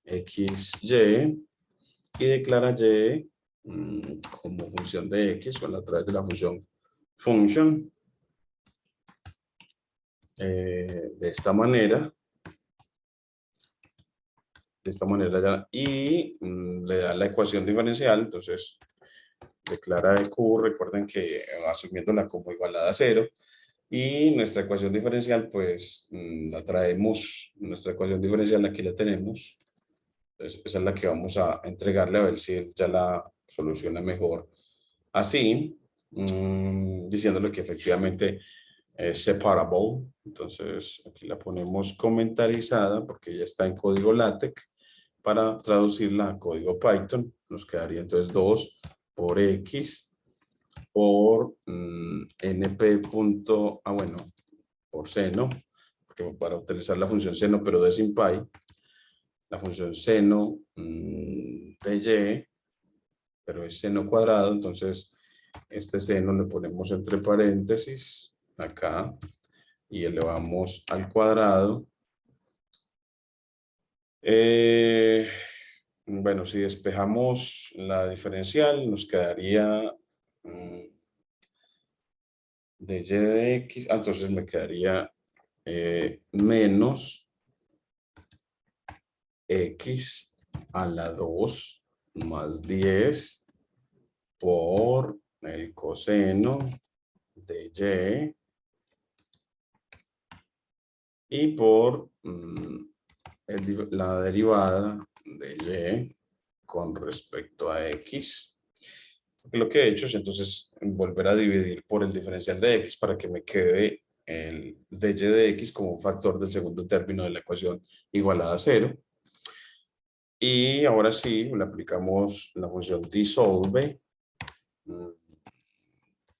x, y declara y como función de x o a través de la función function de esta manera ya, y le da la ecuación diferencial. Entonces declara de q, recuerden que asumiéndola como igualada a 0, y nuestra ecuación diferencial pues la traemos, nuestra ecuación diferencial aquí la tenemos. Entonces, esa es la que vamos a entregarle a ver si él ya la soluciona mejor. Así, diciéndole que efectivamente es separable. Entonces, aquí la ponemos comentarizada porque ya está en código LaTeX. Para traducirla a código Python, nos quedaría entonces 2 por x por np. Bueno, por seno, porque para utilizar la función seno, pero de SymPy, la función seno de y, pero es seno cuadrado, entonces este seno le ponemos entre paréntesis acá y elevamos al cuadrado. Bueno, si despejamos la diferencial, nos quedaría de y de x, entonces me quedaría menos x a la 2 más 10 por el coseno de y por la derivada de y con respecto a x. Lo que he hecho es entonces volver a dividir por el diferencial de x para que me quede el dy de x como un factor del segundo término de la ecuación igualada a 0. Y ahora sí, le aplicamos la función dissolve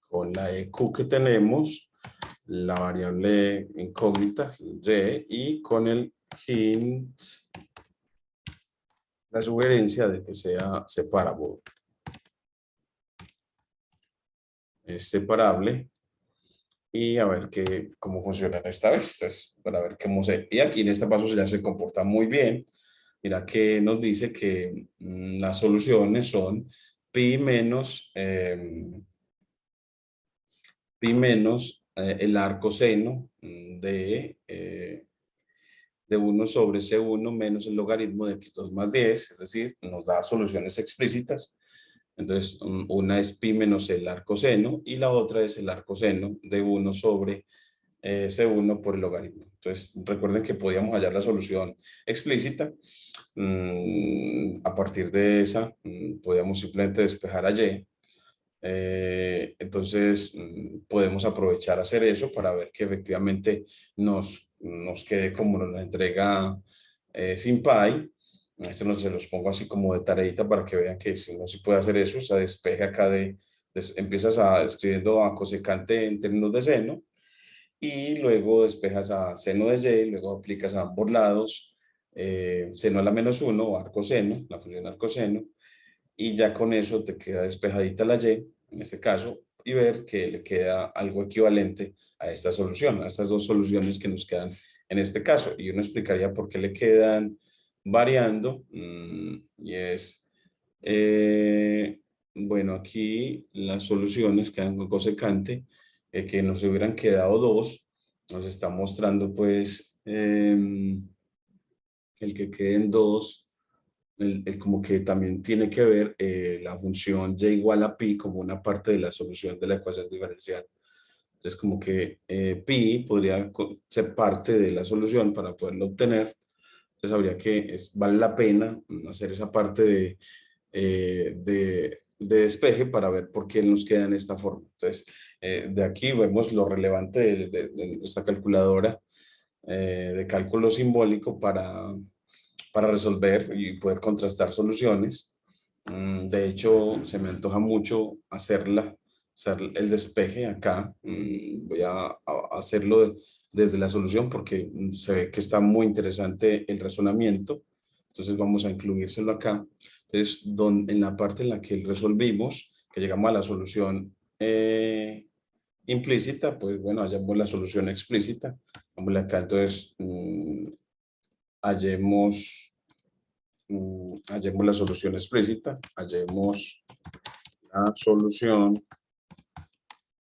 con la EQ que tenemos, la variable incógnita y con el hint, la sugerencia de que sea separable. Es separable y a ver cómo funciona esta vez. Entonces, para ver cómo se... Y aquí en este paso ya se comporta muy bien. Mira que nos dice que las soluciones son pi menos el arco seno de 1 sobre C1 menos el logaritmo de x2 más 10, es decir, nos da soluciones explícitas. Entonces, una es pi menos el arco seno y la otra es el arco seno de 1 sobre C1 por el logaritmo. Entonces, recuerden que podíamos hallar la solución explícita. A partir de esa, podíamos simplemente despejar a y. Entonces, podemos aprovechar hacer eso para ver que efectivamente nos quede como nos la entrega SymPy. Esto no se los pongo así como de tareita para que vean que si no se puede hacer eso, se despeje acá empiezas escribiendo a cosecante en términos de seno y luego despejas a seno de y, luego aplicas a ambos lados seno a la -1 o arcoseno, la función arcoseno, y ya con eso te queda despejadita la y, en este caso, y ver que le queda algo equivalente a esta solución, a estas dos soluciones que nos quedan en este caso. Y uno explicaría por qué le quedan variando, y es, bueno, aquí las soluciones quedan con cosecante, que nos hubieran quedado dos, nos está mostrando pues el que queden dos, como que también tiene que ver la función y igual a pi como una parte de la solución de la ecuación diferencial. Entonces, como que pi podría ser parte de la solución para poderlo obtener. Entonces, habría que, vale la pena hacer esa parte de despeje para ver por qué nos queda en esta forma. Entonces, de aquí vemos lo relevante de nuestra calculadora de cálculo simbólico para resolver y poder contrastar soluciones. De hecho, se me antoja mucho hacer el despeje acá. Voy a hacerlo desde la solución porque se ve que está muy interesante el razonamiento. Entonces vamos a incluírselo acá. Entonces, en la parte en la que resolvimos, que llegamos a la solución implícita, pues bueno, hallamos la solución explícita. Vamos acá, entonces hallemos hallemos la solución explícita, hallemos la solución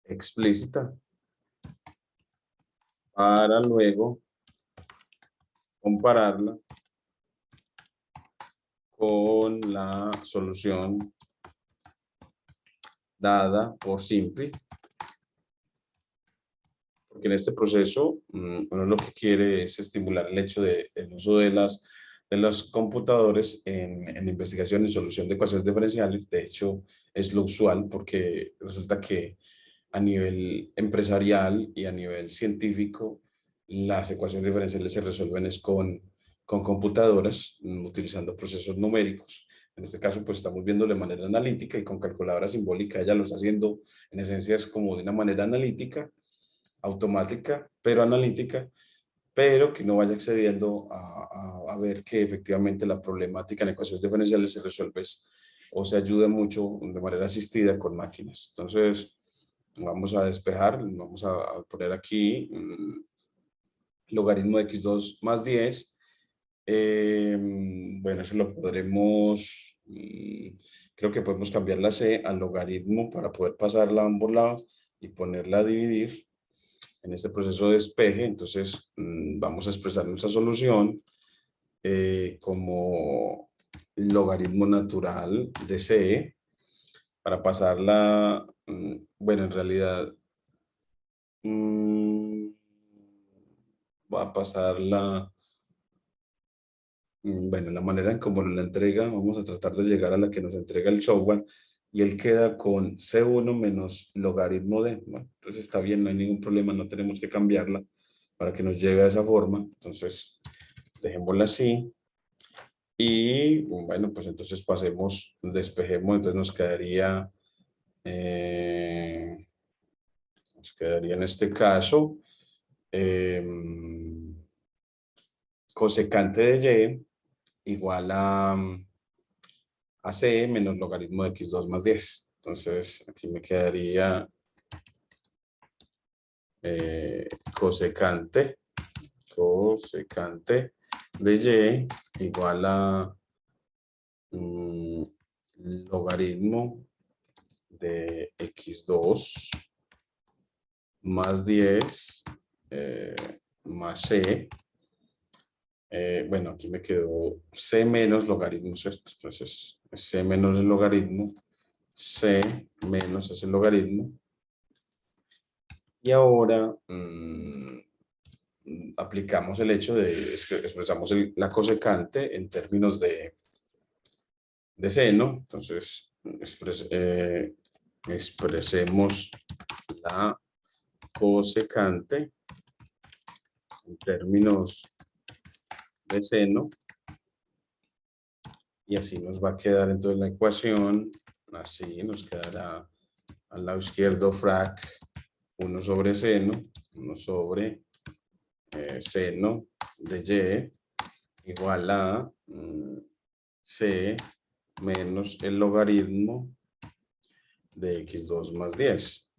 explícita para luego compararla con la solución dada por simple. Porque en este proceso, uno lo que quiere es estimular el hecho del uso de los computadores en investigación y solución de ecuaciones diferenciales. De hecho, es lo usual porque resulta que a nivel empresarial y a nivel científico, las ecuaciones diferenciales se resuelven es con computadoras, utilizando procesos numéricos. En este caso, pues estamos viendo de manera analítica y con calculadora simbólica ella lo está haciendo, en esencia es como de una manera analítica, automática, pero analítica, pero que no vaya accediendo a ver que efectivamente la problemática en ecuaciones diferenciales se resuelve o se ayuda mucho de manera asistida con máquinas. Entonces, vamos a despejar, vamos a poner aquí logaritmo de x2 más 10. Bueno, eso lo podremos, creo que podemos cambiar la c al logaritmo para poder pasarla a ambos lados y ponerla a dividir en este proceso de despeje. Entonces vamos a expresar nuestra solución como logaritmo natural de c para pasarla, bueno, en realidad va a pasarla, bueno, la manera en cómo la entrega, vamos a tratar de llegar a la que nos entrega el software y él queda con C1 menos logaritmo de, bueno, entonces está bien, no hay ningún problema, no tenemos que cambiarla para que nos llegue a esa forma. Entonces, dejémosla así. Y bueno, pues entonces despejemos, entonces nos quedaría en este caso cosecante de y igual a c menos logaritmo de x2 más 10. Entonces, aquí me quedaría cosecante de y igual a logaritmo de x2 más 10 más c. Bueno, aquí me quedó c menos logaritmos esto. Entonces, c menos el logaritmo, c menos ese logaritmo. Y ahora aplicamos el hecho de expresamos la cosecante en términos de seno. Entonces, expresemos la cosecante en términos de seno. Y así nos va a quedar entonces la ecuación. Así nos quedará al lado izquierdo frac 1 sobre seno 1 sobre seno de y igual a c menos el logaritmo de x2 más 10.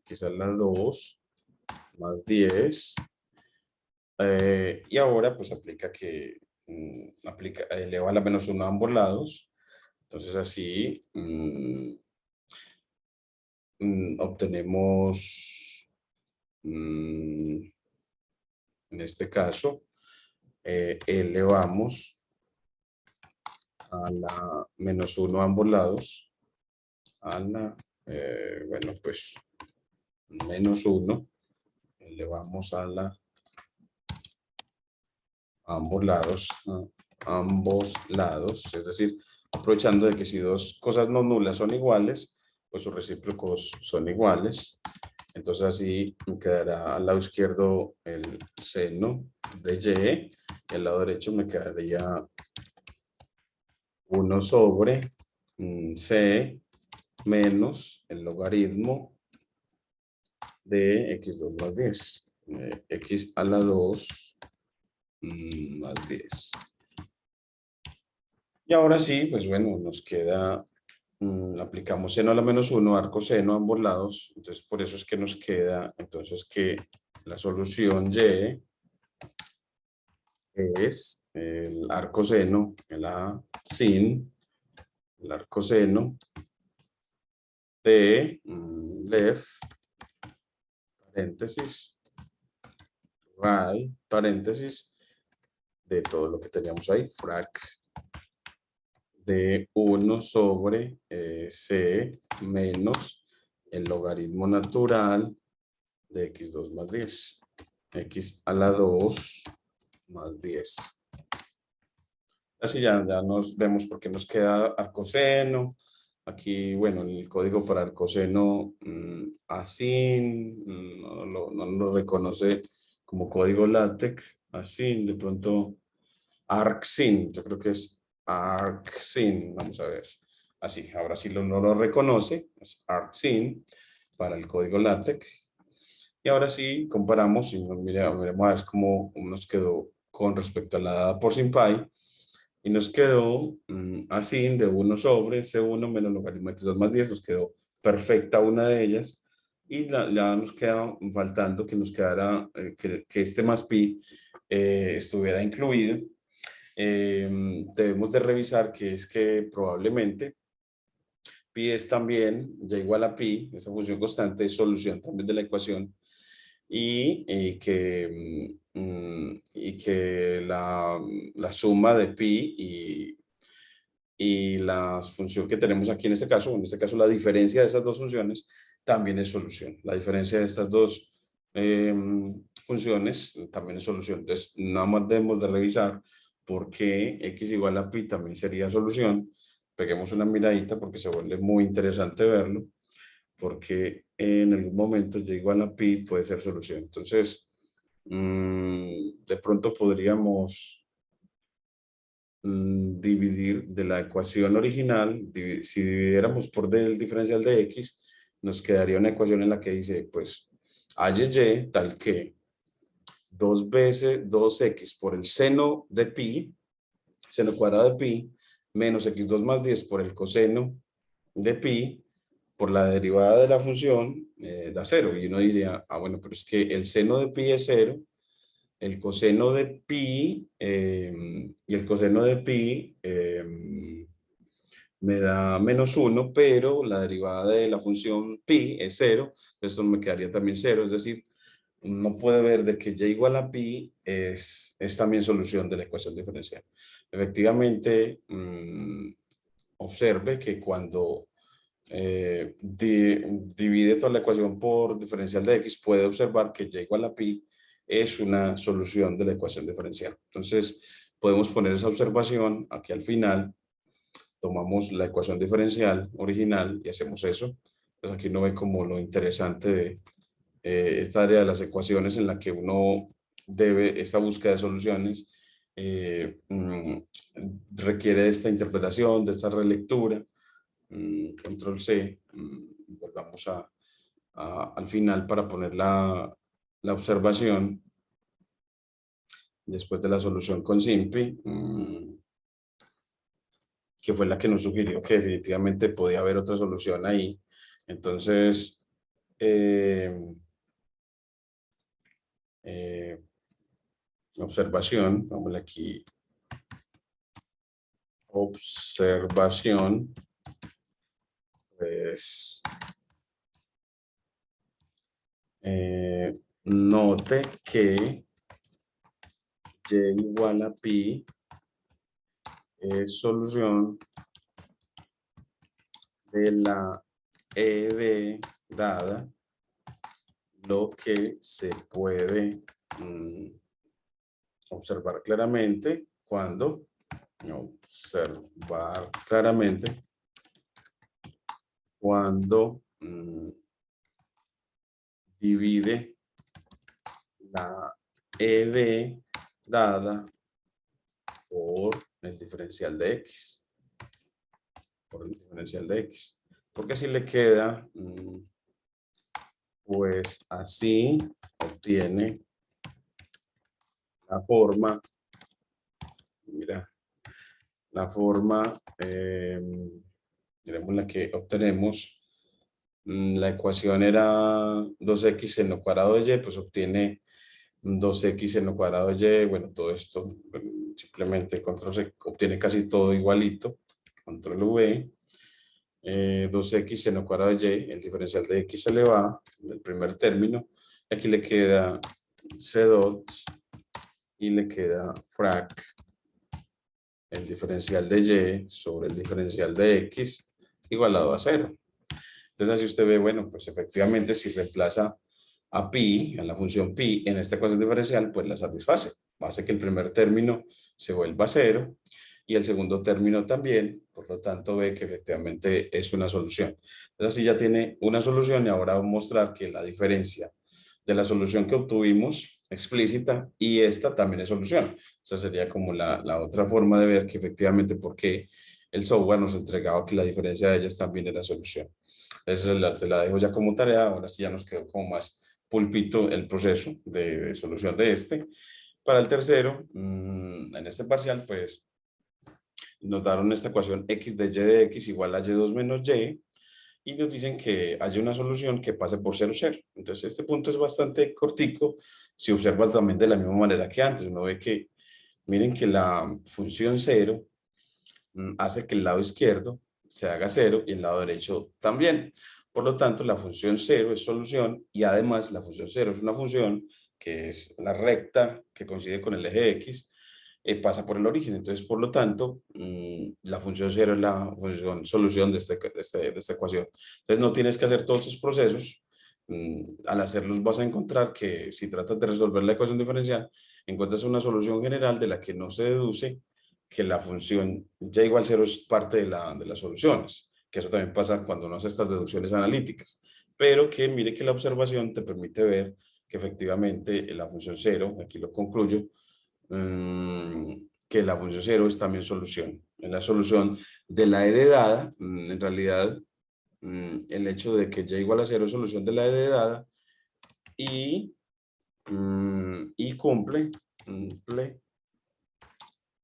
X a la 2 más 10. Y ahora pues aplica que eleva a la menos 1 a ambos lados. Entonces así obtenemos, en este caso, elevamos a la menos 1 a ambos lados, a la, bueno, pues menos 1, elevamos a la ambos lados, es decir, aprovechando de que si dos cosas no nulas son iguales, pues sus recíprocos son iguales. Entonces así me quedará al lado izquierdo el seno de y al lado derecho me quedaría 1 sobre c menos el logaritmo de x2 más 10. X a la 2 más 10. Y ahora sí, pues bueno, nos queda, aplicamos seno a la menos 1, arco seno a ambos lados. Entonces por eso es que nos queda, entonces que la solución y es el arco seno, el A sin, el arco seno de left, paréntesis, right, paréntesis, de todo lo que teníamos ahí, frac de 1 sobre c menos el logaritmo natural de x2 más 10. X a la 2 más 10. Así ya nos vemos porque nos queda arcoseno. Aquí, bueno, el código para arcoseno así no lo reconoce como código LaTeX. Así, de pronto arcsin, yo creo que es arcsin. Vamos a ver. Así, ahora sí no lo reconoce. Es arcsin para el código LaTeX. Y ahora sí comparamos y miremos a ver cómo nos quedó con respecto a la dada por SymPy. Y nos quedó así de 1 sobre C1 menos logaritmo de x2 más 10. Nos quedó perfecta una de ellas. Y ya nos queda faltando que nos quedara, que este más pi estuviera incluido. Debemos de revisar que es que probablemente pi es también y igual a pi, esa función constante es solución también de la ecuación. Y que la suma de pi y la función que tenemos aquí en este caso la diferencia de esas dos funciones también es solución. La diferencia de estas dos funciones también es solución. Entonces, nada más debemos de revisar por qué x igual a pi también sería solución. Peguemos una miradita porque se vuelve muy interesante verlo, porque en algún momento y igual a pi puede ser solución. Entonces, de pronto podríamos dividir de la ecuación original, si dividiéramos por del diferencial de x, nos quedaría una ecuación en la que dice, pues, a y tal que 2 veces 2x por el seno de pi, seno cuadrado de pi, menos x2 más 10 por el coseno de pi, por la derivada de la función, da 0. Y uno diría, bueno, pero es que el seno de pi es 0, el coseno de pi y el coseno de pi me da menos 1, pero la derivada de la función pi es 0, entonces me quedaría también 0, es decir, uno puede ver de que y igual a pi es también solución de la ecuación diferencial. Efectivamente, observe que cuando divide toda la ecuación por diferencial de x, puede observar que y igual a pi es una solución de la ecuación diferencial. Entonces, podemos poner esa observación aquí al final, tomamos la ecuación diferencial original y hacemos eso. Pues aquí uno ve como lo interesante de esta área de las ecuaciones en la que uno debe, esta búsqueda de soluciones, requiere de esta interpretación, de esta relectura. Control C, volvamos al final para poner la observación después de la solución con SIMPI, que fue la que nos sugirió que definitivamente podía haber otra solución ahí. Entonces, observación, vamos aquí, observación, pues, note que y igual a pi es solución de la ED dada lo que se puede observar claramente cuando divide la ED dada por el diferencial de x. Porque si le queda, pues así obtiene la forma, mira, la forma, miremos la que obtenemos. La ecuación era 2x seno cuadrado de y, pues obtiene 2x seno cuadrado de y, bueno, todo esto simplemente control C, obtiene casi todo igualito, control V, 2x seno cuadrado de y, el diferencial de x se le va del primer término, aquí le queda c dot y le queda frac el diferencial de y sobre el diferencial de x igualado a 0. Entonces así usted ve, bueno, pues efectivamente si reemplaza a pi, a la función pi, en esta ecuación diferencial, pues la satisface. Hace que el primer término se vuelva 0 y el segundo término también, por lo tanto ve que efectivamente es una solución. Entonces así ya tiene una solución y ahora vamos a mostrar que la diferencia de la solución que obtuvimos explícita y esta también es solución. Esa sería como la otra forma de ver que efectivamente por qué el software nos entregaba que la diferencia de ellas también era solución. Esa se la dejo ya como tarea, ahora sí ya nos quedó como más pulpito el proceso de solución de este. Para el tercero, en este parcial, pues nos daron esta ecuación x de y de x igual a y2 menos y nos dicen que haya una solución que pase por 0, 0. Entonces este punto es bastante cortico si observas también de la misma manera que antes. Uno ve que, miren que la función 0 hace que el lado izquierdo se haga 0 y el lado derecho también. Por lo tanto, la función 0 es solución y además la función 0 es una función que es la recta que coincide con el eje X, pasa por el origen. Entonces, por lo tanto, la función 0 es la función solución de esta ecuación. Entonces, no tienes que hacer todos esos procesos. Al hacerlos vas a encontrar que si tratas de resolver la ecuación diferencial, encuentras una solución general de la que no se deduce que la función y igual 0 es parte de las soluciones, que eso también pasa cuando uno hace estas deducciones analíticas, pero que mire que la observación te permite ver que efectivamente la función 0, aquí lo concluyo, que la función 0 es también solución. En la solución de la ED dada, en realidad, el hecho de que y igual a 0 es solución de la ED dada y cumple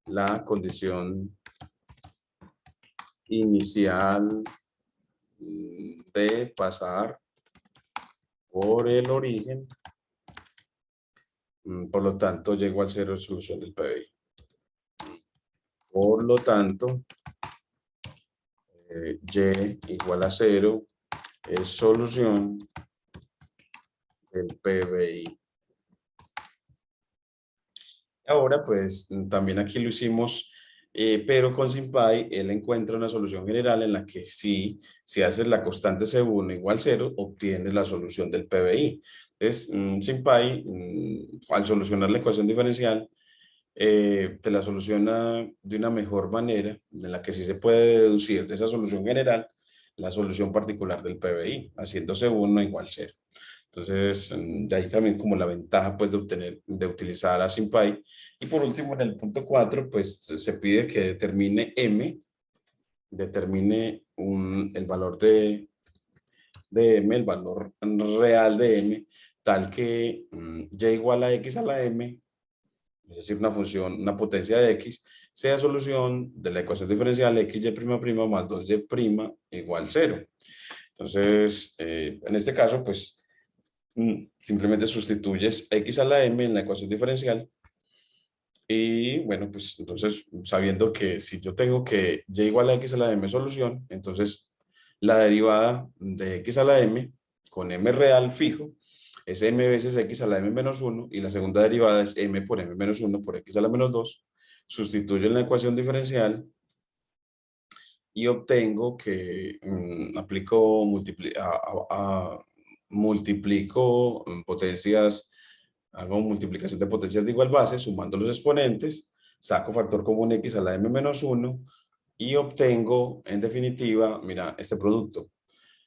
la condición inicial de pasar por el origen, por lo tanto, y igual a 0 es solución del PBI. Por lo tanto, y igual a 0 es solución del PBI. Ahora, pues, también aquí lo hicimos, pero con SymPy, él encuentra una solución general en la que si haces la constante C1 igual 0, obtienes la solución del PBI. Entonces, SymPy, al solucionar la ecuación diferencial, te la soluciona de una mejor manera, en la que sí se puede deducir de esa solución general la solución particular del PBI, haciendo C1 igual 0. Entonces, de ahí también como la ventaja pues de utilizar a SymPy. Y por último, en el punto 4, pues se pide que determine el valor de M, el valor real de M, tal que y igual a x a la m, es decir, una función, una potencia de x, sea solución de la ecuación diferencial xy' más 2y' igual 0. Entonces, en este caso, pues, simplemente sustituyes x a la m en la ecuación diferencial. Y bueno, pues entonces, sabiendo que si yo tengo que y igual a x a la m solución, entonces la derivada de x a la m con m real fijo es m veces x a la m menos 1, y la segunda derivada es m por m menos 1 por x a la menos 2. Sustituyo en la ecuación diferencial y obtengo que multiplico potencias, hago multiplicación de potencias de igual base, sumando los exponentes, saco factor común x a la m menos 1 y obtengo, en definitiva, mira, este producto.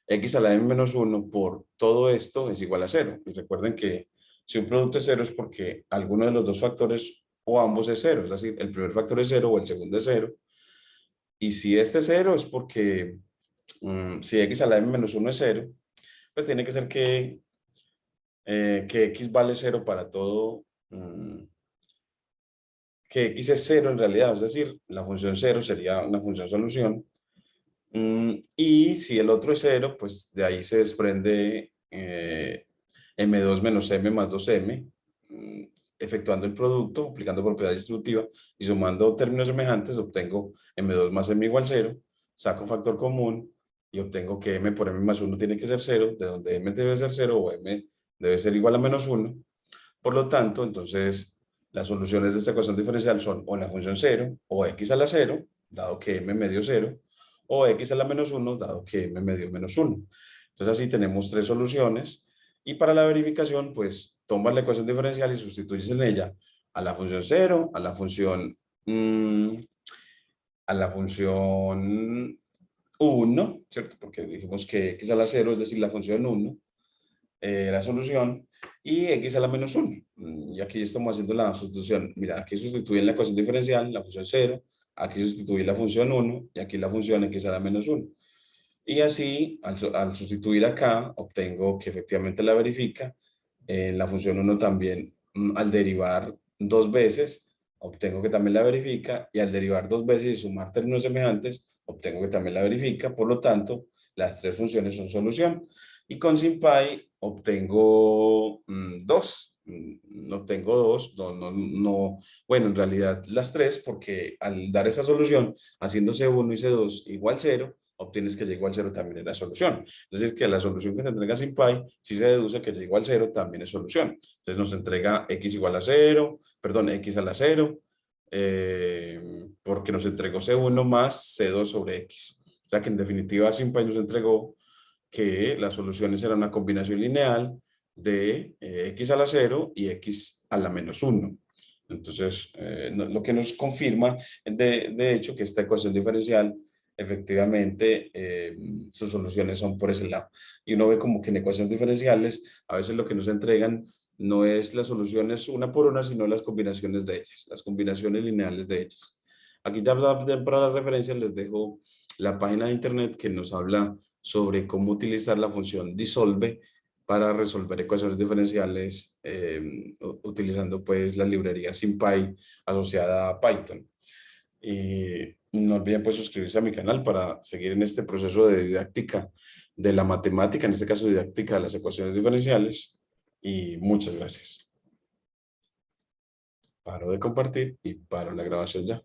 X a la m menos 1 por todo esto es igual a 0. Y recuerden que si un producto es 0 es porque alguno de los dos factores o ambos es 0. Es decir, el primer factor es 0 o el segundo es 0. Y si este es 0 es porque si x a la m menos 1 es 0, pues tiene que ser que x vale 0 para todo, que x es 0 en realidad, es decir, la función 0 sería una función solución. Y si el otro es 0, pues de ahí se desprende m2 menos m más 2m, efectuando el producto, aplicando propiedad distributiva y sumando términos semejantes, obtengo m2 más m igual 0, saco factor común y obtengo que m por m más 1 tiene que ser 0, de donde m debe ser 0 o m debe ser igual a menos 1. Por lo tanto, entonces, las soluciones de esta ecuación diferencial son o la función 0 o x a la 0, dado que m me dio 0, o x a la menos 1, dado que m me dio menos 1. Entonces, así tenemos tres soluciones. Y para la verificación, pues, tomas la ecuación diferencial y sustituyes en ella a la función 0, a la función 1, ¿cierto? Porque dijimos que x a la 0, es decir, la función 1, la solución, y x a la menos 1. Y aquí estamos haciendo la sustitución. Mira, aquí sustituí en la ecuación diferencial la función 0, aquí sustituí la función 1 y aquí la función x a la menos 1. Y así, al sustituir acá, obtengo que efectivamente la verifica. En la función 1 también, al derivar dos veces, obtengo que también la verifica. Y al derivar dos veces y sumar términos semejantes, obtengo que también la verifica. Por lo tanto, las tres funciones son solución. Y con SymPy obtengo dos. Obtengo dos, bueno, en realidad las tres, porque al dar esa solución, haciendo C1 y C2 igual 0, obtienes que y igual 0 también es la solución. Es decir, que la solución que te entrega SymPy, si se deduce que y igual 0 también es solución. Entonces nos entrega x igual a 0, perdón, x a la 0, porque nos entregó C1 más C2 sobre x. O sea que en definitiva SymPy nos entregó que las soluciones eran una combinación lineal de x a la 0 y x a la menos 1. Entonces, lo que nos confirma, de hecho, que esta ecuación diferencial, efectivamente, sus soluciones son por ese lado. Y uno ve como que en ecuaciones diferenciales, a veces lo que nos entregan no es las soluciones una por una, sino las combinaciones de ellas, las combinaciones lineales de ellas. Aquí para las referencias les dejo la página de internet que nos habla sobre cómo utilizar la función disolve para resolver ecuaciones diferenciales utilizando pues la librería SymPy asociada a Python. Y no olviden pues suscribirse a mi canal para seguir en este proceso de didáctica de la matemática, en este caso didáctica de las ecuaciones diferenciales. Y muchas gracias. Paro de compartir y paro la grabación ya.